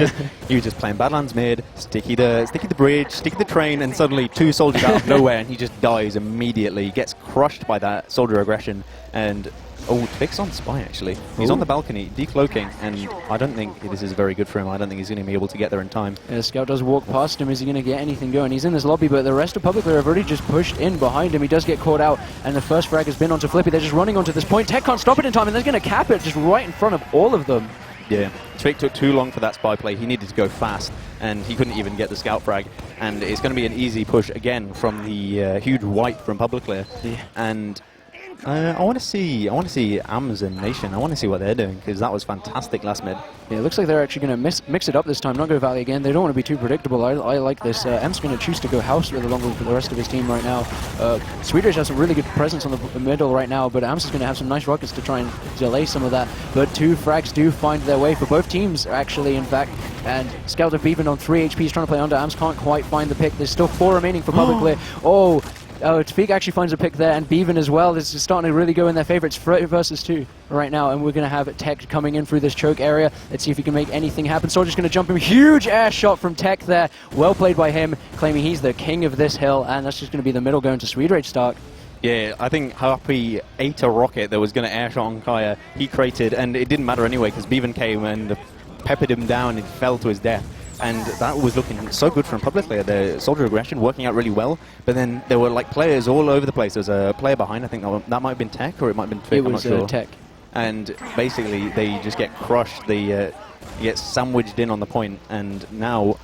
just playing Badlands mid, sticky the bridge, sticky the train, and suddenly 2 soldiers out of nowhere, and he just dies immediately. He gets crushed by that soldier aggression, and Oh, Tvic's on Spy, actually. He's on the balcony, decloaking, and I don't think this is very good for him. I don't think he's going to be able to get there in time. Yeah, Scout does walk past him. Is he going to get anything going? He's in this lobby, but the rest of Publiclir have already just pushed in behind him. He does get caught out, and the first frag has been onto Flippy. They're just running onto this point. Tech can't stop it in time, and they're going to cap it just right in front of all of them. Yeah, Tvic took too long for that Spy play. He needed to go fast, and he couldn't even get the Scout frag. And it's going to be an easy push again from the huge white from Publiclir. Yeah. And I want to see AMS and Nation. I want to see what they're doing, because that was fantastic last mid. Yeah, it looks like they're actually going to mix it up this time, not go Valley again. They don't want to be too predictable. I like this. M's going to choose to go House with along with the rest of his team right now. swedeRage has some really good presence on the middle right now, but Ams is going to have some nice rockets to try and delay some of that. But 2 frags do find their way for both teams, actually, in fact. And Scout of Beavern on 3 HP is trying to play under. Ams can't quite find the pick. There's still 4 remaining for Publiclir. Tvic actually finds a pick there, and Beavern as well. This is starting to really go in their favor. It's 3 versus 2 right now, and we're going to have Tech coming in through this choke area. Let's see if he can make anything happen. Soldier's going to jump him. Huge air shot from Tech there. Well played by him, claiming he's the king of this hill, and that's just going to be the middle going to swedeRage Stark. Yeah, I think Harpy ate a rocket that was going to air shot Ondkaja. He crated, and it didn't matter anyway, because Beavern came and peppered him down and fell to his death. And that was looking so good from Publiclir. The soldier aggression working out really well, but then there were like players all over the place. There's a player behind, I think that might have been Tech, or it might have been Tvic, I'm not sure. Tech. And basically they just get crushed. They get sandwiched in on the point, and now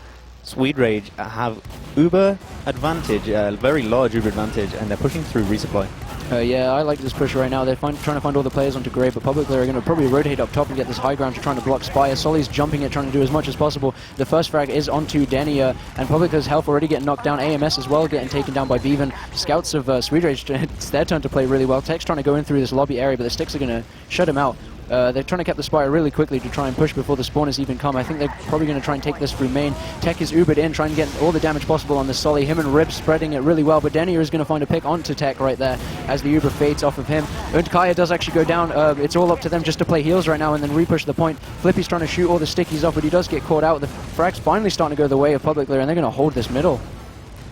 swedeRage have uber advantage, a very large uber advantage, and they're pushing through resupply. Yeah, I like this push right now. They're trying to find all the players onto Grey, but Publiclir are going to probably rotate up top and get this high ground to trying to block Spire. Solly's jumping it, trying to do as much as possible. The first frag is onto Denia, and Publiclir's health already getting knocked down. AMS as well getting taken down by Beavern. Scouts of swedeRage, it's their turn to play really well. Tech's trying to go in through this lobby area, but the sticks are going to shut him out. They're trying to cap the Spire really quickly to try and push before the spawners even come. I think they're probably going to try and take this through main. Tech is ubered in, trying to get all the damage possible on the Solly. Him and Rib spreading it really well, but Denier is going to find a pick onto Tech right there as the uber fades off of him. Ondkaja does actually go down. It's all up to them just to play heals right now and then repush the point. Flippy's trying to shoot all the stickies off, but he does get caught out. The frag's finally starting to go the way of Publiclir, and they're going to hold this middle.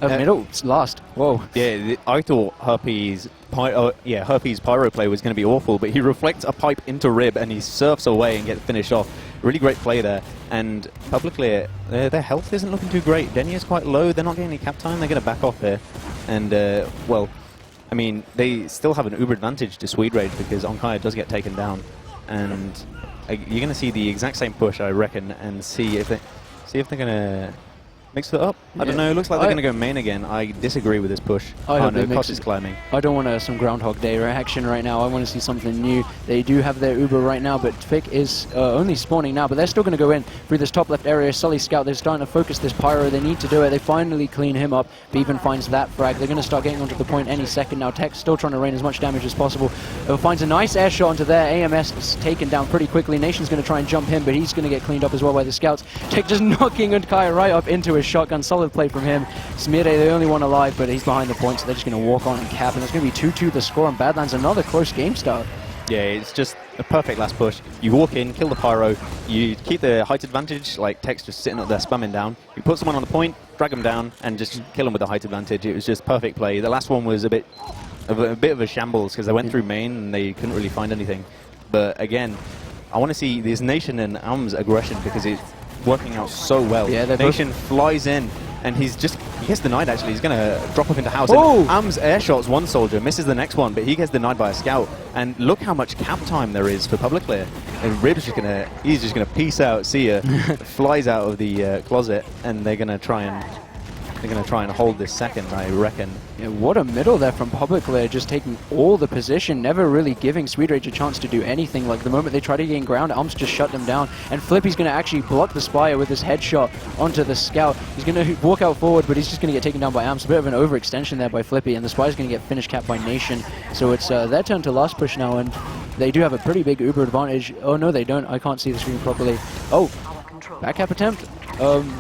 Middle's last. Whoa. Yeah, I thought Herpy's pyro play was going to be awful, but he reflects a pipe into Rib and he surfs away and gets finished off. Really great play there. And Publiclir, their health isn't looking too great. Denier's quite low. They're not getting any cap time. They're going to back off here. And, well, I mean, they still have an uber advantage to swedeRage because Ondkaja does get taken down. And you're going to see the exact same push, I reckon, and see if they're going to mix it up. I don't know. It looks like they're going to go main again. I disagree with this push. Cost is climbing. I don't want some Groundhog Day action right now. I want to see something new. They do have their Uber right now, but Tvic is only spawning now, but they're still going to go in through this top left area. Sully Scout, they're starting to focus this Pyro. They need to do it. They finally clean him up. Beavern finds that frag. They're going to start getting onto the point any second now. Tech's still trying to rain as much damage as possible. Finds a nice air shot onto there. AMS is taken down pretty quickly. Nation's going to try and jump him, but he's going to get cleaned up as well by the Scouts. Tech just knocking Ondkaja right up into his shotgun. Solid play from him. Smire, the only one alive, but he's behind the point, so they're just going to walk on and cap, and it's going to be 2-2 the score on Badlands. Another close game start. Yeah, it's just a perfect last push. You walk in, kill the Pyro, you keep the height advantage, like Tech's just sitting up there spamming down. You put someone on the point, drag them down, and just kill them with the height advantage. It was just perfect play. The last one was a bit of a shambles because they went through main and they couldn't really find anything. But again, I want to see this Nation and AM's aggression because it's working out so well. Yeah, Nation flies in. And he gets denied actually. He's going to drop up into house. Oh! AM's air shots one soldier, misses the next one, but he gets denied by a scout. And look how much cap time there is for Publiclir. And Rib's just he's just gonna peace out, see ya, flies out of the closet, and they're gonna try and hold this second, I reckon. Yeah, what a middle there from Publiclir, just taking all the position, never really giving swedeRage a chance to do anything. Like the moment they try to gain ground, Alms just shut them down, and Flippy's going to actually block the Spire with his headshot onto the Scout. He's going to walk out forward, but he's just going to get taken down by Alms. A bit of an overextension there by Flippy, and the Spire's going to get finished capped by Nation. So it's their turn to last push now, and they do have a pretty big Uber advantage. Oh no, they don't. I can't see the screen properly. Oh, back cap attempt.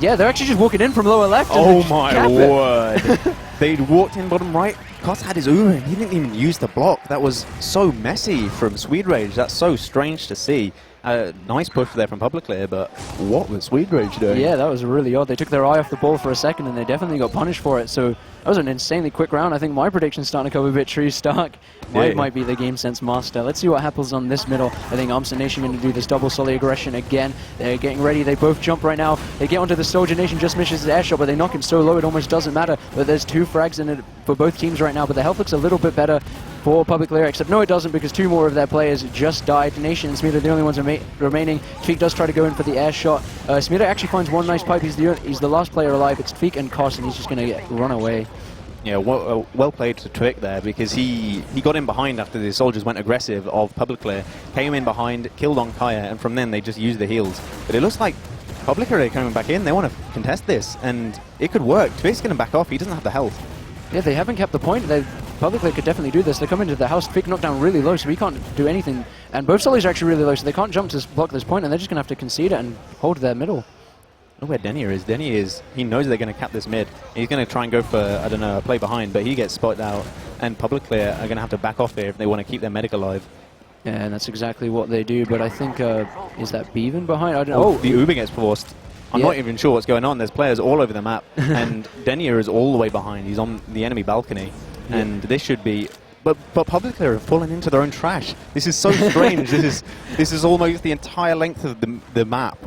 Yeah, they're actually just walking in from lower left. Oh my word. They'd walked in bottom right. Koss had his Uber and he didn't even use the block. That was so messy from swedeRage. That's so strange to see. Nice push there from Publiclir, but what was swedeRage doing? Yeah, that was really odd. They took their eye off the ball for a second, and they definitely got punished for it. So that was an insanely quick round. I think my prediction's starting to come a bit true. Stark might be the game sense master. Let's see what happens on this middle. I think Armson Nation going to do this double solid aggression again. They're getting ready. They both jump right now. They get onto the Soldier Nation, just misses his air shot, but they knock him so low it almost doesn't matter. But there's 2 frags in it for both teams right now, but the health looks a little bit better for Publiclir, except no, it doesn't, because 2 more of their players just died. Nation and Smear are the only ones remaining. Tfeek does try to go in for the air shot. Smear actually finds one nice pipe. He's the last player alive. It's Tfeek and Koss, and he's just going to run away. Yeah, well played to Tfeek there, because he got in behind after the soldiers went aggressive of Publiclir, came in behind, killed Ondkaja, and from then they just used the heals. But it looks like Publiclir are coming back in. They want to contest this, and it could work. Tfeek's going to back off. He doesn't have the health. Yeah, they haven't kept the point. Publiclir could definitely do this. They come into the house. Tfeek knocked down really low, so he can't do anything. And both solids are actually really low, so they can't jump to block this point, and they're just going to have to concede it and hold their middle. Look where Denier is. He knows they're going to cap this mid. He's going to try and go for, I don't know, a play behind, but he gets spotted out, and Publiclir are going to have to back off here if they want to keep their medic alive. Yeah, and that's exactly what they do, but I think, is that Beavern behind? I don't know. Oh, the Uber gets forced. I'm not even sure what's going on. There's players all over the map, and Denier is all the way behind. He's on the enemy balcony, and this should be... But Publiclir have fallen into their own trash. This is so strange. This is almost the entire length of the map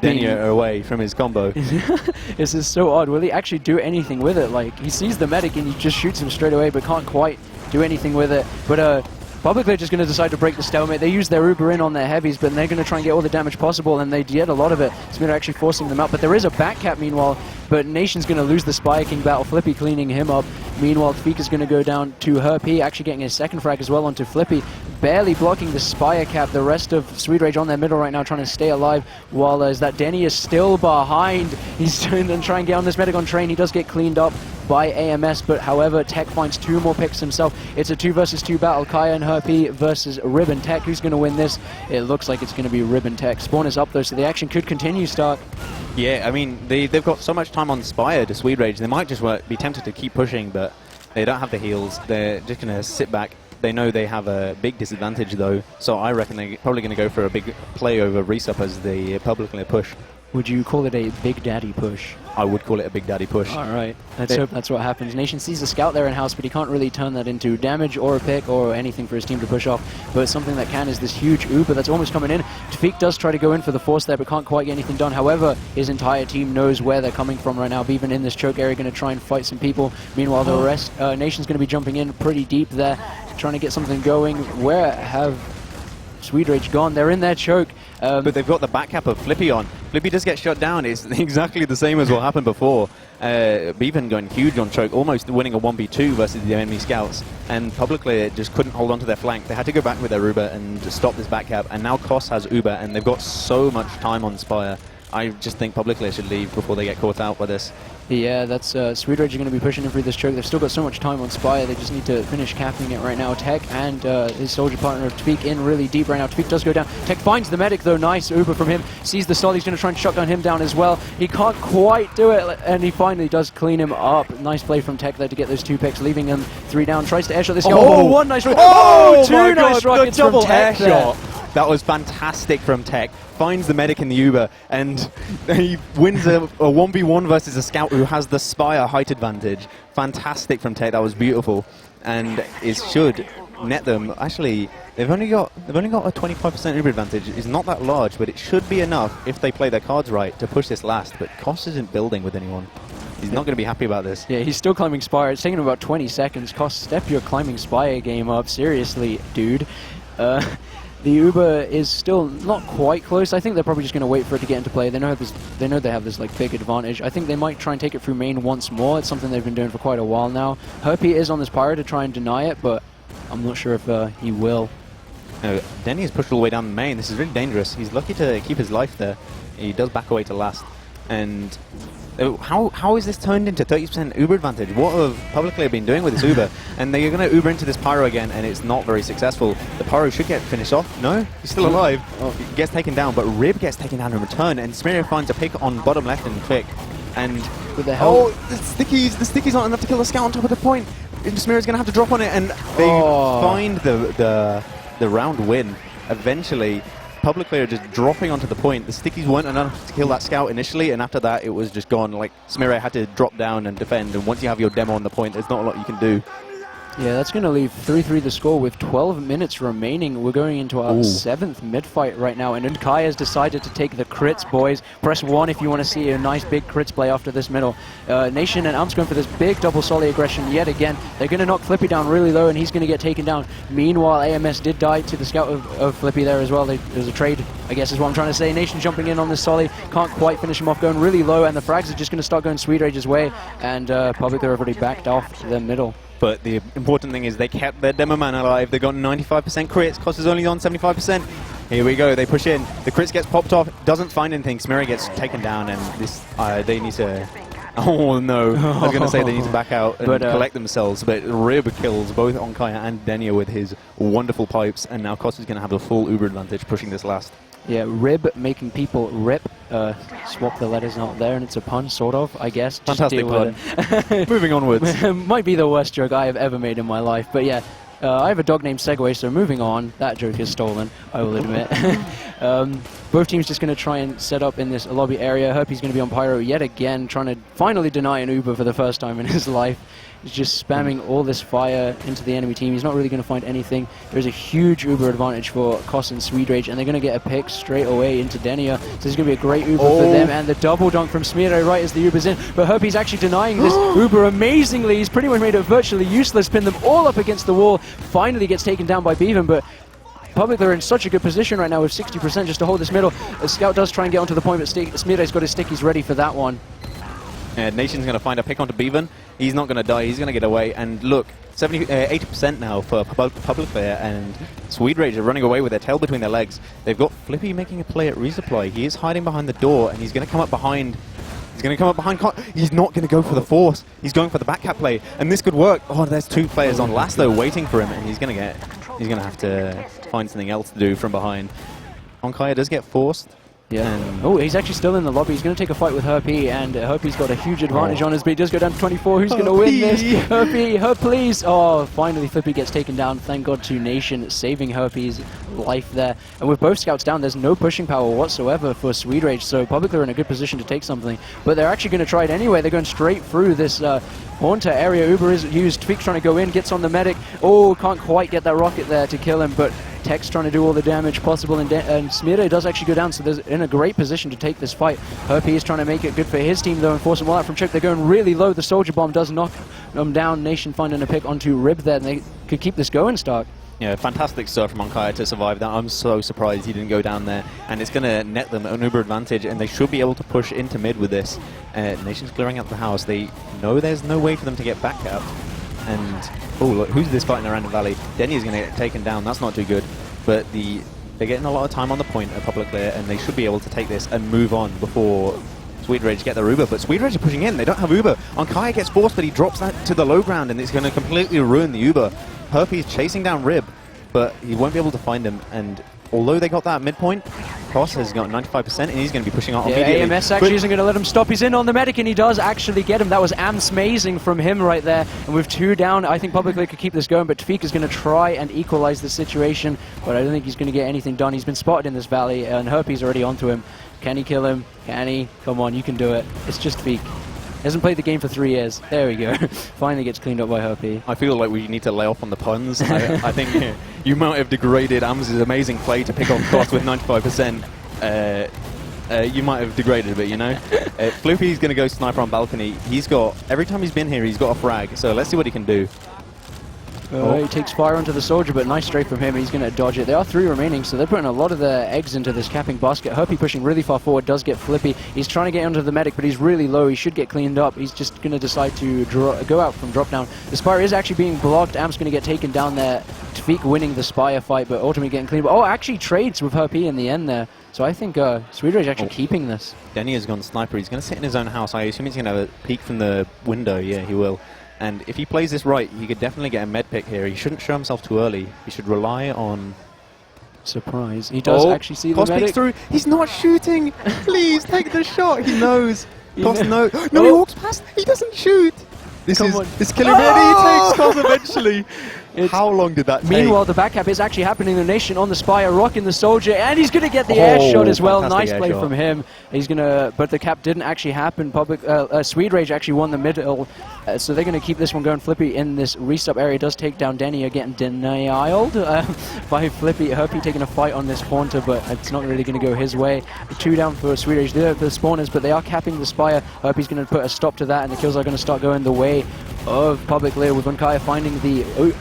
Denier away from his combo. This is so odd. Will he actually do anything with it? Like, he sees the medic and he just shoots him straight away, but can't quite do anything with it. But Publiclir just going to decide to break the stalemate. They use their Uber in on their heavies, but they're going to try and get all the damage possible, and they get a lot of it. Smear actually forcing them out, but there is a back cap meanwhile, but Nation's going to lose the Spire King battle. Flippy cleaning him up. Meanwhile, Tfeek is going to go down to Herr, actually getting his second frag as well onto Flippy, barely blocking the Spire cap. The rest of swedeRage on their middle right now trying to stay alive, while as that Denny is still behind. He's trying to try and get on this medic on train. He does get cleaned up by AMS, but however, Tech finds 2 more picks himself. It's a 2 versus 2 battle. Kaya and Herr versus Ribbon Tech. Who's going to win this? It looks like it's going to be Ribbon Tech. Spawn is up though, so the action could continue, Stark. Yeah, I mean, they've got so much time on Spire to swedeRage. They might just be tempted to keep pushing, but they don't have the heals. They're just going to sit back. They know they have a big disadvantage though, so I reckon they're probably going to go for a big play over Resup as the Publiclir push. Would you call it a Big Daddy push? I would call it a Big Daddy push. All right, let's hope that's what happens. Nation sees the scout there in house, but he can't really turn that into damage or a pick or anything for his team to push off. But something that can is this huge Uber that's almost coming in. Tfeek does try to go in for the force there, but can't quite get anything done. However, his entire team knows where they're coming from right now. Beavern in this choke area going to try and fight some people. Meanwhile, the rest, Nation's going to be jumping in pretty deep there, trying to get something going. Where have swedeRage gone? They're in their choke. But they've got the back cap of Flippy on. Flippy does get shot down. It's exactly the same as what happened before. Beavern going huge on choke, almost winning a 1v2 versus the enemy scouts. And Publiclir just couldn't hold on to their flank. They had to go back with their Uber and just stop this back cap. And now Koss has Uber, and they've got so much time on Spire. I just think Publiclir should leave before they get caught out by this. Yeah, that's swedeRage are going to be pushing him through this choke. They've still got so much time on Spire. They just need to finish capping it right now. Tech and his soldier partner Tfeek in really deep right now. Tfeek does go down. Tech finds the medic though. Nice Uber from him. Sees the Sol. He's going to try and shotgun him down as well. He can't quite do it, and he finally does clean him up. Nice play from Tech there to get those 2 picks, leaving him 3 down. Tries to airshot this guy. Oh, 1 nice rocket. Oh, 2 nice rockets from Tech there. That was fantastic from Tech. Finds the medic in the Uber, and he wins a 1v1 versus a scout who has the Spire height advantage. Fantastic from Tech. That was beautiful, and it should net them. Actually, they've only got a 25% Uber advantage. It's not that large, but it should be enough if they play their cards right to push this last. But Koss isn't building with anyone. He's not going to be happy about this. Yeah, he's still climbing Spire. It's taking him about 20 seconds. Koss, step your climbing Spire game up. Seriously, dude. The Uber is still not quite close. I think they're probably just going to wait for it to get into play. They know they have this like big advantage. I think they might try and take it through main once more. It's something they've been doing for quite a while now. Herr is on this pyro to try and deny it, but I'm not sure if he will. Denny is pushed all the way down the main. This is really dangerous. He's lucky to keep his life there. He does back away to last. And how is this turned into 30% Uber advantage? What have Publiclir been doing with this Uber? And they're going to Uber into this Pyro again, and it's not very successful. The Pyro should get finished off. No, he's still alive. Oh, he gets taken down, but Rib gets taken down in return, and Smear finds a pick on bottom left and quick. And with the hell? Oh, the stickies aren't enough to kill the scout on top of the point. Smear is going to have to drop on it, and they find the round win eventually. Publiclir just dropping onto the point. The stickies weren't enough to kill that scout initially, and after that it was just gone. Like, swedeRage had to drop down and defend, and once you have your demo on the point, there's not a lot you can do. Yeah, that's going to leave 3-3 the score with 12 minutes remaining. We're going into our 7th mid-fight right now, and Ondkaja has decided to take the crits, boys. Press 1 if you want to see a nice big crits play after this middle. Nation and Amps going for this big double solid aggression yet again. They're going to knock Flippy down really low, and he's going to get taken down. Meanwhile, AMS did die to the scout of Flippy there as well. There's a trade, I guess is what I'm trying to say. Nation jumping in on this solid, can't quite finish him off, going really low, and the frags are just going to start going swedeRage's way, and Publiclir have already backed off the middle. But the important thing is they kept their demo man alive. They got 95% crits. Cost is only on 75%. Here we go. They push in. The crits gets popped off. Doesn't find anything. swedeRage gets taken down, and this they need to. Oh no! I was going to say they need to back out and collect themselves. But Rib kills both Ondkaja and Denia with his wonderful pipes, and now Cost is going to have the full Uber advantage, pushing this last. Yeah, Rib making people rip. Swap the letters out there, and it's a pun, sort of, I guess. Just Fantastic pun. Moving onwards. Might be the worst joke I have ever made in my life, but yeah. I have a dog named Segway, so moving on. That joke is stolen, I will admit. Both teams just going to try and set up in this lobby area. Herpy's going to be on Pyro yet again, trying to finally deny an Uber for the first time in his life. He's just spamming all this fire into the enemy team. He's not really going to find anything. There's a huge Uber advantage for Koss and swedeRage, and they're going to get a pick straight away into Denia. So there's going to be a great Uber for them, and the double dunk from swedeRage right as the Uber's in. But Herpy's actually denying this Uber amazingly. He's pretty much made it virtually useless, pinned them all up against the wall. Finally gets taken down by Beavern, but Publiclir are in such a good position right now with 60% just to hold this middle. The scout does try and get onto the point, but swedeRage's got his stickies ready for that one. Nation's going to find a pick onto Beavern. He's not going to die. He's going to get away. And look, 80% now for Publiclir, and swedeRage are running away with their tail between their legs. They've got Flippy making a play at resupply. He is hiding behind the door, and he's going to come up behind. He's going to come up behind. He's not going to go for the force. He's going for the back cap play, and this could work. Oh, there's two players on last though, waiting for him, and he's going to have to find something else to do from behind. Ondkaja does get forced. Yeah. Oh, he's actually still in the lobby. He's going to take a fight with Herpy, and Herpy's got a huge advantage on us, but he does go down to 24. Who's going to win this? Herpy, please. Oh, finally Flippy gets taken down. Thank God to Nation saving Herpy's life there. And with both scouts down, there's no pushing power whatsoever for swedeRage, so Publiclir are in a good position to take something. But they're actually going to try it anyway. They're going straight through this Haunter area. Uber is used. Tweak's trying to go in, gets on the medic. Oh, can't quite get that rocket there to kill him, but Tech's trying to do all the damage possible, and swedeRage does actually go down, so they're in a great position to take this fight. Herpy is trying to make it good for his team, though, and force them all out from choke. They're going really low. The soldier bomb does knock them down. Nation finding a pick onto Rib there, and they could keep this going, Stark. Yeah, fantastic stuff from Ondkaja to survive that. I'm so surprised he didn't go down there, and it's going to net them an Uber advantage, and they should be able to push into mid with this. Nation's clearing out the house. They know there's no way for them to get back up, and oh, look, who's this fighting around the valley? Denia's going to get taken down. That's not too good, but they're getting a lot of time on the point at Publiclir, and they should be able to take this and move on before swedeRage get their Uber. But swedeRage are pushing in. They don't have Uber. Ondkaja gets forced, but he drops that to the low ground, and it's going to completely ruin the Uber. Herpy's chasing down Rib, but he won't be able to find him, and although they got that midpoint, Koss has got 95%, and he's going to be pushing out immediately. AMS actually isn't going to let him stop. He's in on the medic, and he does actually get him. That was amazing from him right there. And with 2 down, I think Publiclir could keep this going, but Tweak is going to try and equalize the situation, but I don't think he's going to get anything done. He's been spotted in this valley, and Herpy's already onto him. Can he kill him? Can he? Come on, you can do it. It's just Tweak. Hasn't played the game for 3 years. There we go. Finally gets cleaned up by Herpy. I feel like we need to lay off on the puns. I think you might have degraded Ams's amazing play to pick off Koss with 95%. You might have degraded a bit, you know? Floopy's going to go sniper on balcony. He's got, every time he's been here, he's got a frag. So let's see what he can do. He takes fire onto the soldier, but nice straight from him. He's going to dodge it. There are 3 remaining, so they're putting a lot of their eggs into this capping basket. Herpy pushing really far forward, does get Flippy. He's trying to get onto the medic, but he's really low. He should get cleaned up. He's just going to decide to go out from drop down. The Spire is actually being blocked. Amp's going to get taken down there. Tweak winning the Spire fight, but ultimately getting cleaned up. Oh, actually trades with Herpy in the end there. So I think swedeRage actually keeping this. Denia's gone sniper. He's going to sit in his own house. I assume he's going to have a peek from the window. Yeah, he will. And if he plays this right, he could definitely get a med pick here. He shouldn't show himself too early. He should rely on... Surprise. He does actually see the medic. Peeks through. He's not shooting. Please, take the shot. He knows. Koss knows. No, he walks past. He doesn't shoot. This is killing me. And he takes Koss eventually. How long did that take? Meanwhile, the back cap is actually happening. The Nation on the Spire, rocking the Soldier, and he's going to get the air shot as well. Nice play from him. He's going to, but the cap didn't actually happen. swedeRage actually won the middle, so they're going to keep this one going. Flippy in this restop area does take down Denny, getting denied by Flippy. Herpy taking a fight on this Haunter, but it's not really going to go his way. 2 down for swedeRage. They're the spawners, but they are capping the Spire. Herpy's going to put a stop to that, and the kills are going to start going the way of Publiclir, with Ondkaja finding the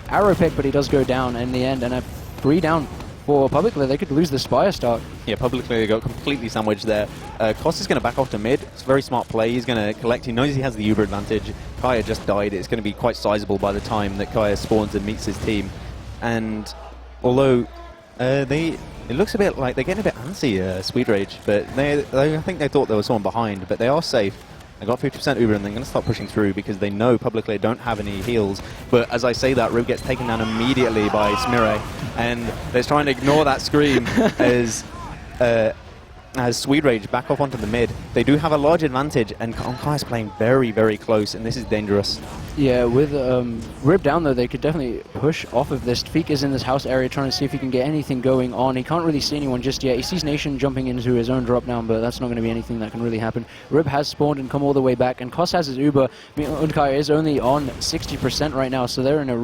arrow pick, but he does go down in the end, and a 3 down for Publiclir. They could lose the Spire start. Yeah, Publiclir got completely sandwiched there. Koss is going to back off to mid. It's a very smart play. He's going to collect. He knows he has the Uber advantage. Kaya just died. It's going to be quite sizable by the time that Kaya spawns and meets his team. And although it looks a bit like they're getting a bit antsy, swedeRage, but I think they thought there was someone behind, but they are safe. They got 50% Uber, and they're going to start pushing through because they know Publiclir don't have any heals. But as I say that, Rib gets taken down immediately by Smire, and they're trying to ignore that scream as swedeRage back off onto the mid. They do have a large advantage, and Ondkaja's playing very, very close, and this is dangerous. Yeah, with Rib down though, they could definitely push off of this. Tfeek is in this house area trying to see if he can get anything going on. He can't really see anyone just yet. He sees Nation jumping into his own drop down, but that's not going to be anything that can really happen. Rib has spawned and come all the way back, and Koss has his Uber. I mean, Ondkaja is only on 60% right now, so they're in a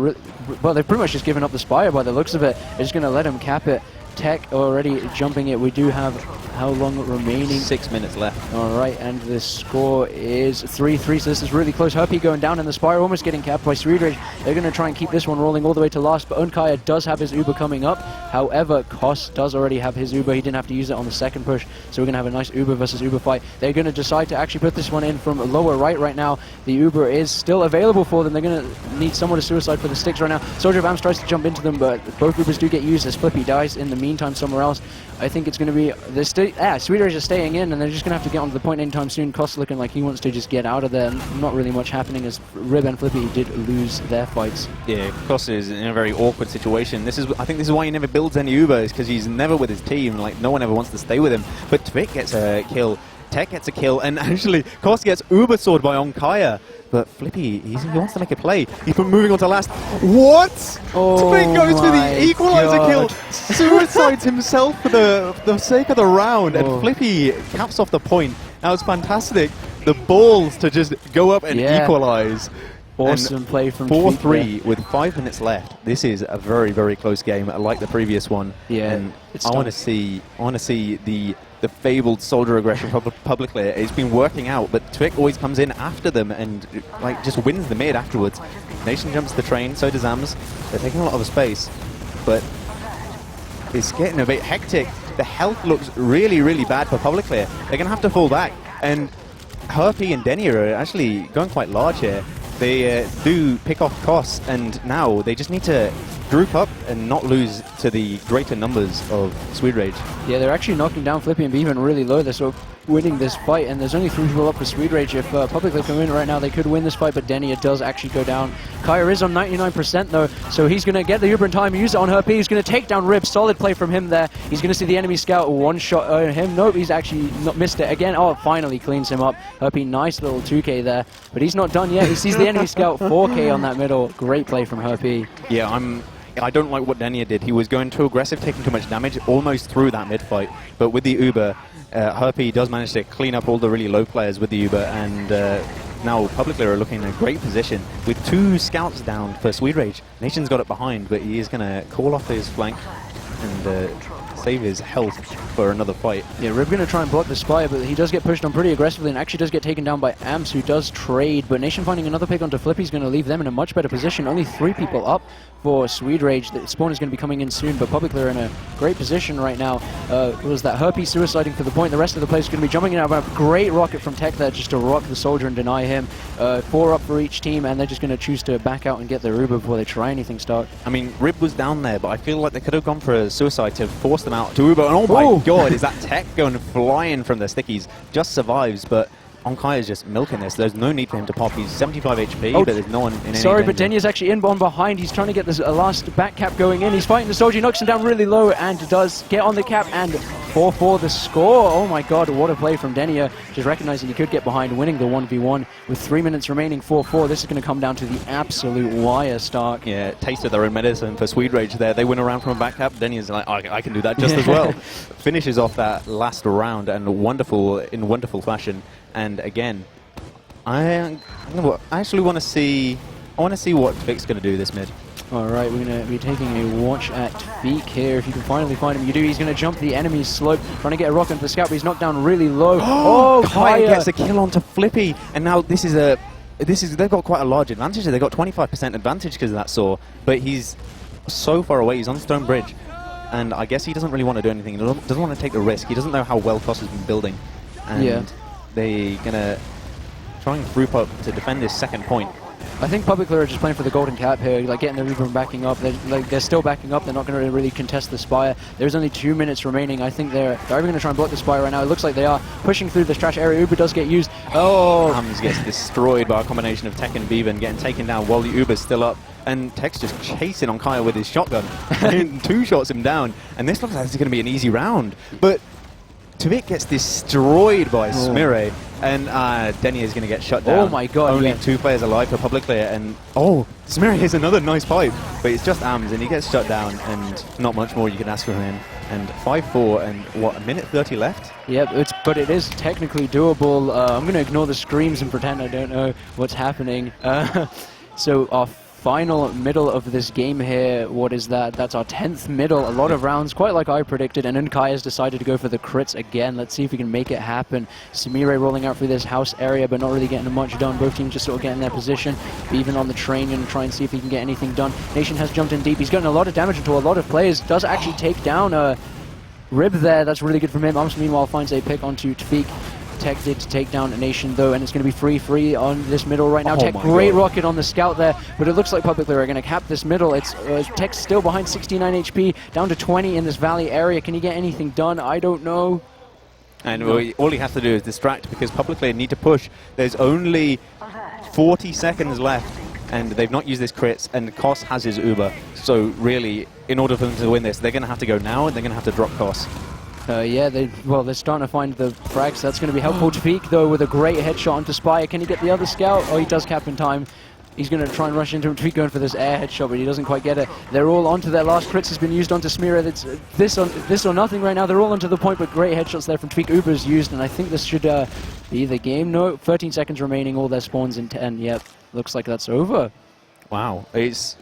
well, they've pretty much just given up the Spire by the looks of it. They're just going to let him cap it. Tech already jumping it. We do have how long remaining? 6 minutes left. All right, and the score is 3-3, so this is really close. Herpy going down in the Spire, almost getting capped by swedeRage. They're going to try and keep this one rolling all the way to last, but Ondkaja does have his Uber coming up. However, Koss does already have his Uber. He didn't have to use it on the second push, so we're going to have a nice Uber versus Uber fight. They're going to decide to actually put this one in from lower right now. The Uber is still available for them. They're going to need someone to suicide for the sticks right now. Soldier of Amps tries to jump into them, but both Ubers do get used as Flippy dies in the meantime somewhere else. I think it's going to be swedeRage is staying in, and they're just going to have to get onto the point anytime soon. Koss looking like he wants to just get out of there. Not really much happening as Rib and Flippy did lose their fights. Yeah, Koss is in a very awkward situation. I think this is why he never builds any Ubers, because he's never with his team. Like, no one ever wants to stay with him. But Tfeek gets a kill. Tech gets a kill, and actually Koss gets Uber sword by Ondkaja. But Flippy, he wants to make a play. He's been moving on to last. What? Oh, Tfeek goes for the equalizer God. kill. Suicides himself for the sake of the round. And Flippy caps off the point. That was fantastic. The balls to just go up and equalize. Awesome play from 4-3 with 5 minutes left. This is a very, very close game, like the previous one. Yeah, and I want to see the fabled soldier aggression Publiclir. It's been working out, but Tfeek always comes in after them and like just wins the mid afterwards. Nation jumps the train, so does Ams. They're taking a lot of space, but it's getting a bit hectic. The health looks really, really bad for Publiclir. They're going to have to fall back, and Herpy and Denny are actually going quite large here. They do pick off Koss, and now they just need to group up and not lose to the greater numbers of swedeRage. Yeah, they're actually knocking down Flippy and Beavern really low. They're sort of winning this fight, and there's only 3 people up for swedeRage. If Publiclir come in right now, they could win this fight, but Denny does actually go down. Kaya is on 99% though, so he's going to get the Uber in time, use it on Herpy. He's going to take down Rib. Solid play from him there. He's going to see the enemy scout one shot on him. Nope, he's actually not missed it again. Oh, finally cleans him up. Herpy, nice little 2K there, but he's not done yet. He sees the enemy scout 4K on that middle. Great play from Herpy. Yeah, I don't like what Dashner did. He was going too aggressive, taking too much damage, almost through that mid-fight. But with the Uber, Herpy does manage to clean up all the really low players with the Uber, and now Publiclir are looking in a great position with 2 scouts down for swedeRage. Nation's got it behind, but he is going to call off his flank and save his health for another fight. Yeah, Rib going to try and block the Spire, but he does get pushed on pretty aggressively and actually does get taken down by Amps, who does trade. But Nation finding another pick onto Flippy's going to leave them in a much better position. Only 3 people up for swedeRage. The spawn is going to be coming in soon, but Publiclir are in a great position right now. Was that Herpy suiciding for the point? The rest of the players are going to be jumping in. A great rocket from Tech there just to rock the soldier and deny him. 4 up for each team, and they're just going to choose to back out and get their Uber before they try anything start. I mean, Rib was down there, but I feel like they could have gone for a suicide to force them out to Uber. And oh my God, is that Tech going flying from the stickies? Just survives, but Ondkaja is just milking this. There's no need for him to pop. He's 75 HP, but there's no one in any Sorry, danger. but Denya's actually in on behind. He's trying to get this last back cap going in. He's fighting the soldier. He knocks him down really low and does get on the cap and 4-4 the score. Oh my god, what a play from Denia. Just recognizing he could get behind, winning the 1v1 with 3 minutes remaining. 4-4. This is going to come down to the absolute wire, Stark. Yeah, tasted their own medicine for swedeRage there. They win around from a back cap. Denia's like, I can do that just as well. Finishes off that last round and in wonderful fashion. And again, I actually want to see. I want to see what Vic's going to do this mid. Alright, we're going to be taking a watch at Feek here. If you can finally find him, you do. He's going to jump the enemy's slope, trying to get a rock onto the scout, but he's knocked down really low. Oh, Kaya gets a kill onto Flippy, and now they've got quite a large advantage. They've got 25% advantage because of that saw, but he's so far away. He's on Stone Bridge, and I guess he doesn't really want to do anything. He doesn't want to take the risk. He doesn't know how well Toss has been building, and they're going to try and group up to defend this second point. I think Publiclir are just playing for the golden cap here, like getting the Beavern backing up. They're still backing up. They're not going to really contest the Spire. There's only 2 minutes remaining. I think they're either going to try and block the Spire right now. It looks like they are pushing through this trash area. Uber does get used. Oh! Hams gets destroyed by a combination of Tech and Beavern, getting taken down while the Uber's still up. And Tech's just chasing Ondkaja with his shotgun. And 2 shots him down. And this looks like it's going to be an easy round. But Tvik gets destroyed by swedeRage, and Denia is going to get shut down. Oh my god, Only 2 players alive for Publiclir, and swedeRage is another nice pipe, but it's just AMS, and he gets shut down, and not much more you can ask from him. And 5-4, and what, a minute 30 left? Yep, but it is technically doable. I'm going to ignore the screams and pretend I don't know what's happening. So our final middle of this game here, what is that? That's our 10th middle. A lot of rounds, quite like I predicted, and Unkaja has decided to go for the crits again. Let's see if we can make it happen. swedeRage rolling out through this house area, but not really getting much done. Both teams just sort of getting their position. Beavern on the train, going to try and see if he can get anything done. Nation has jumped in deep. He's gotten a lot of damage into a lot of players. Does actually take down Rib there. That's really good from him. Ums, meanwhile, finds a pick onto Tvik. Tech did take down a Nation though, and it's going to be free on this middle right now. Tech, great rocket on the scout there, but it looks like Publiclir are going to cap this middle. It's Tech's still behind 69 HP, down to 20 in this valley area. Can he get anything done? I don't know. And all he has to do is distract, because Publiclir need to push. There's only 40 seconds left, and they've not used this crits, and Kos has his Uber. So really, in order for them to win this, they're going to have to go now, and they're going to have to drop Kos. Yeah, they're starting to find the frags. That's going to be helpful to Feek, though, with a great headshot onto Spire. Can he get the other scout? Oh, he does cap in time. He's going to try and rush into him. Feek going for this air headshot, but he doesn't quite get it. They're all onto their last crits. Has been used onto swedeRage. It's this or nothing right now. They're all onto the point, but great headshots there from Tvik. Uber's used, and I think this should be the game. No, 13 seconds remaining. All their spawns in 10. Yep, looks like that's over. Wow, it's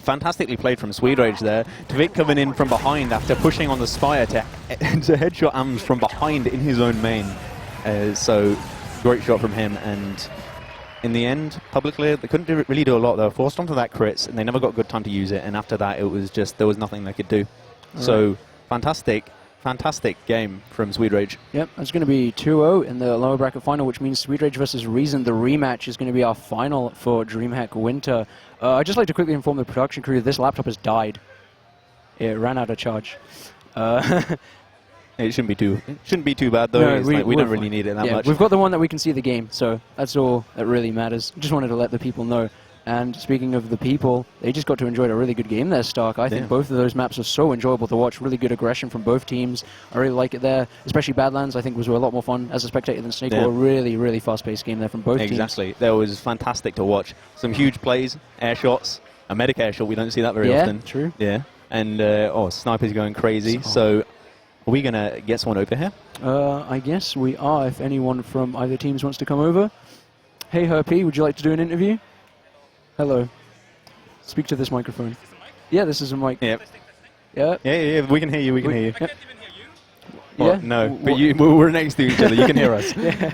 fantastically played from swedeRage there. Tvik coming in from behind after pushing on the Spire to headshot AMS from behind in his own main. So great shot from him, and in the end, Publiclir, they couldn't really do a lot. They were forced onto that crits, and they never got good time to use it, and after that it was just, there was nothing they could do. So fantastic game from swedeRage. Yep, it's going to be 2-0 in the lower bracket final, which means swedeRage versus Reason. The rematch is going to be our final for Dreamhack Winter. I'd just like to quickly inform the production crew that this laptop has died. It ran out of charge. It shouldn't be too bad though. No, we don't really need it that much. We've got the one that we can see the game, so that's all that really matters. Just wanted to let the people know. And speaking of the people, they just got to enjoy a really good game there, Stark. I think both of those maps are so enjoyable to watch. Really good aggression from both teams. I really like it there. Especially Badlands, I think, was a lot more fun as a spectator than Snake. A really, really fast-paced game there from both teams. Exactly. That was fantastic to watch. Some huge plays, air shots, a medic air shot. We don't see that very often. Yeah, true. Yeah. And, Sniper's going crazy. So, are we going to get someone over here? I guess we are, if anyone from either teams wants to come over. Hey, Herr, would you like to do an interview? Hello. Speak to this microphone. Yeah, this is a mic. Yep. Yeah. Yeah, we can hear you. We can hear you. Yep. Well, no, but we're next to each other. You can hear us. Yeah.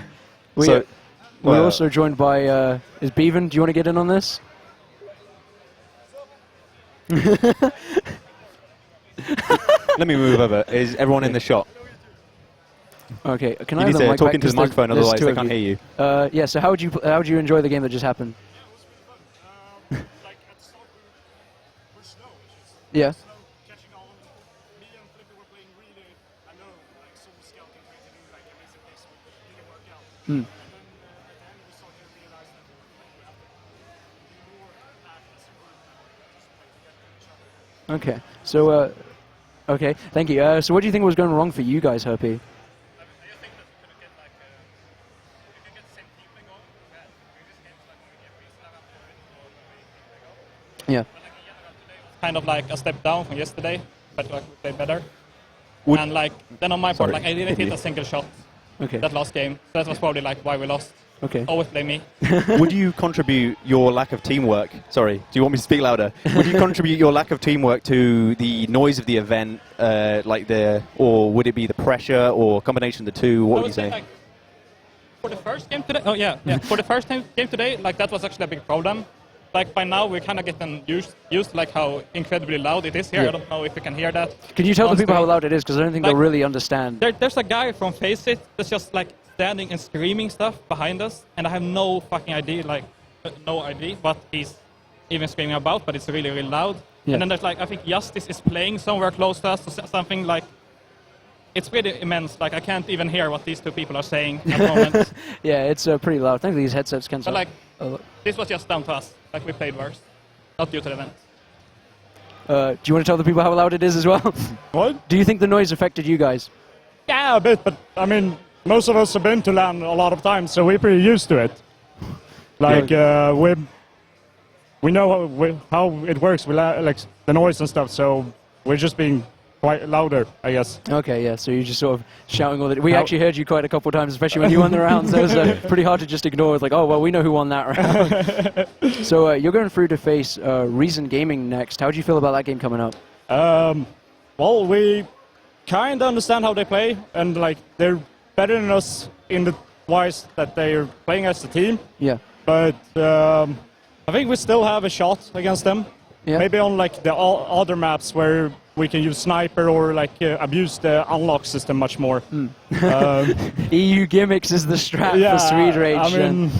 We're also joined by is Beavern. Do you want to get in on this? Let me move over. Is everyone in the shot? Okay. Can you I need have the to mic talk back, into the microphone, otherwise they can't hear you. Yeah. So how would you enjoy the game that just happened? Yeah. Catching all of them. Me and Flippy were playing really alone, like solo scouting, trying to do like amazing things, but it didn't work out. And then at the end we saw him realize that we have to more act as a group and just play together with each other. Okay. So Okay, thank you. So what do you think was going wrong for you guys, Herpy? I just think that we could get like we can get the same team going. Previous games like when we get restart after it or when we Yeah. But like in general today was kind of like a step down from yesterday, but like we played better. Would- And like then on my part, Sorry. like I didn't hit a single shot Okay. that last game. So that was probably like why we lost. Okay. Always blame me. Would you contribute your lack of teamwork? Sorry, do you want me to speak louder? Would you contribute your lack of teamwork to the noise of the event, or would it be the pressure, or a combination of the two? What I would you say? Like, for the first game today, for the first game today, like that was actually a big problem. Like by now we're kind of getting used like how incredibly loud it is here. Yeah. I don't know if you can hear that. Can you tell the on people how screen. loud it is? Because I don't think Like- they'll really understand. There's a guy from Face It that's just like standing and screaming stuff behind us, and I have no fucking idea, like no idea what he's even screaming about, but it's really, really loud. Yeah. And then there's like I think Justice is playing somewhere close to us, or something like. It's really immense. Like I can't even hear what these two people are saying at the moment. Yeah, it's pretty loud. Thankfully, these headsets can. But like, this was just down to us. Like we played worse, not due to the event. do you want to tell the people how loud it is as well? What? Do you think the noise affected you guys? Yeah, a bit, but I mean, most of us have been to LAN a lot of times, so we're pretty used to it. Like, we know how it works with like the noise and stuff, so we're just being quite louder, I guess. Okay, yeah. So you're just sort of shouting all the. We actually heard you quite a couple of times, especially when you won the rounds. That was pretty hard to just ignore. It's like, oh well, we know who won that round. So you're going through to face Reason Gaming next. How do you feel about that game coming up? Well, we kind of understand how they play, and like they're better than us in the wise that they're playing as a team. Yeah. But I think we still have a shot against them. Yeah. Maybe on like the other maps where we can use sniper or like abuse the unlock system much more. EU gimmicks is the strat for swedeRage. I mean,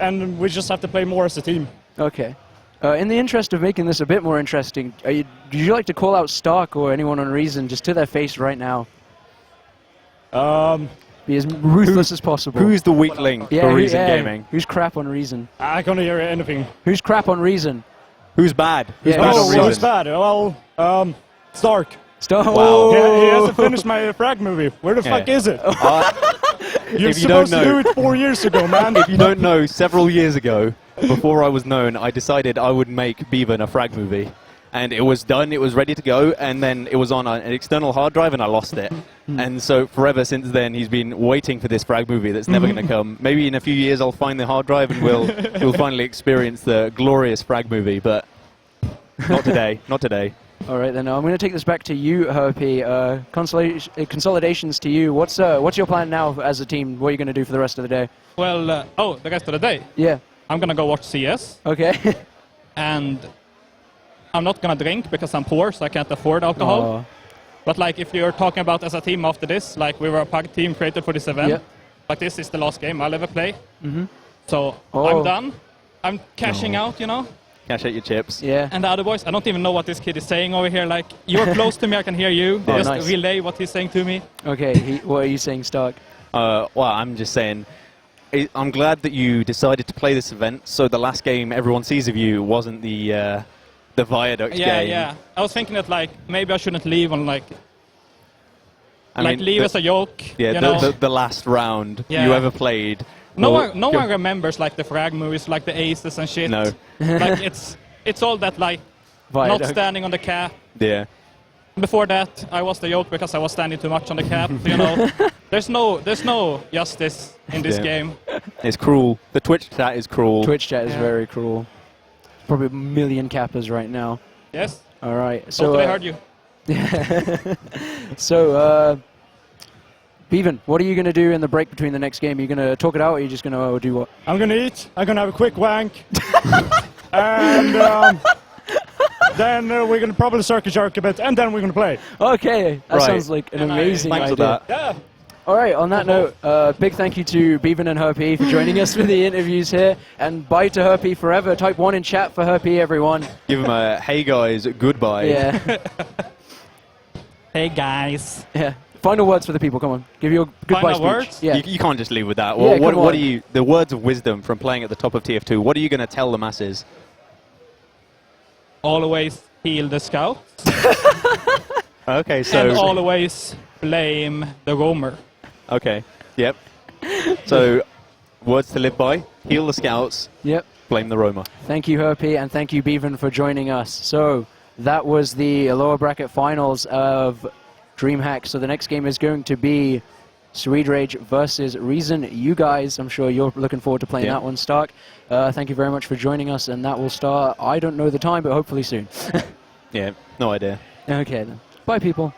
and we just have to play more as a team. Okay. In the interest of making this a bit more interesting, do you like to call out Stark or anyone on Reason just to their face right now? Be as ruthless as possible. Who's the weak link for Reason Gaming? Who's crap on Reason? I can't hear anything. Who's crap on Reason? Who's bad? Who's Yeah, bad who's on Reason? Who's bad? Well, Stark. Stark. Wow. He hasn't finished my frag movie. Where the fuck is it? You're if you don't supposed to do it 4 years ago, man. If you don't know, several years ago, before I was known, I decided I would make Beavern a frag movie. And it was done, it was ready to go, and then it was on an external hard drive and I lost it. And so forever since then, he's been waiting for this frag movie that's never going to come. Maybe in a few years I'll find the hard drive and we'll finally experience the glorious frag movie, but not today, not today. All right, then I'm going to take this back to you, Herpy. Consolidations to you. What's your plan now as a team? What are you going to do for the rest of the day? Well, the rest of the day, Yeah. I'm gonna go watch CS, Okay. and I'm not gonna drink because I'm poor, so I can't afford alcohol. Oh. But like, if you're talking about as a team after this, like we were a pug team created for this event. Yeah. Like this is the last game I'll ever play. So Oh. I'm done. I'm cashing out, you know. Cash out your chips. Yeah. And the other boys, I don't even know what this kid is saying over here. Like, you're close to me, I can hear you. Oh, Just nice. relay what he's saying to me. Okay. What are you saying, Stark? Well, I'm just saying, I'm glad that you decided to play this event, so the last game everyone sees of you wasn't the Viaduct game. Yeah. I was thinking that like maybe I shouldn't leave on like I mean, leave as a joke. Yeah, you know? the last round Yeah. you ever played. No Well, one remembers like the frag movies, like the aces and shit. No. Like it's all that like not Viaduct. standing on the cap. Yeah. Before that, I was the joke because I was standing too much on the cap. You know, there's no justice in this Yeah. game. It's cruel. The Twitch chat is cruel. Twitch chat is Yeah. very cruel. Probably a million cappers right now. Yes. All right. So. Totally heard you. So, Beavern, what are you going to do in the break between the next game? Are you going to talk it out, or are you just going to do what? I'm gonna eat. I'm gonna have a quick wank, and then we're gonna probably circle jerk a bit, and then we're gonna play. Okay, that Right. sounds like an amazing Thanks for idea. that. Yeah. All right, on that note, big thank you to Beavern and Herpy for joining us for the interviews here, and bye to Herpy forever. Type 1 in chat for Herpy, everyone. Give him a hey guys, goodbye. Yeah. Hey guys. Yeah. Final words for the people. Come on, give your goodbye Final speech. words? Yeah. You can't just leave with that. Yeah, Well, what come on. are you? The words of wisdom from playing at the top of TF2. What are you going to tell the masses? Always heal the scout Okay, so and always blame the roamer. okay, yep. So words to live by: heal the scouts, Yep. blame the roamer. Thank you, Herpy, and thank you, Beavern, for joining us. So that was the lower bracket finals of Dreamhack. So the next game is going to be swedeRage versus Reason. You guys, I'm sure you're looking forward to playing Yeah. that one, Stark. Thank you very much for joining us, and that will start, I don't know the time, but hopefully soon. Yeah, no idea. Okay, then. Bye, people.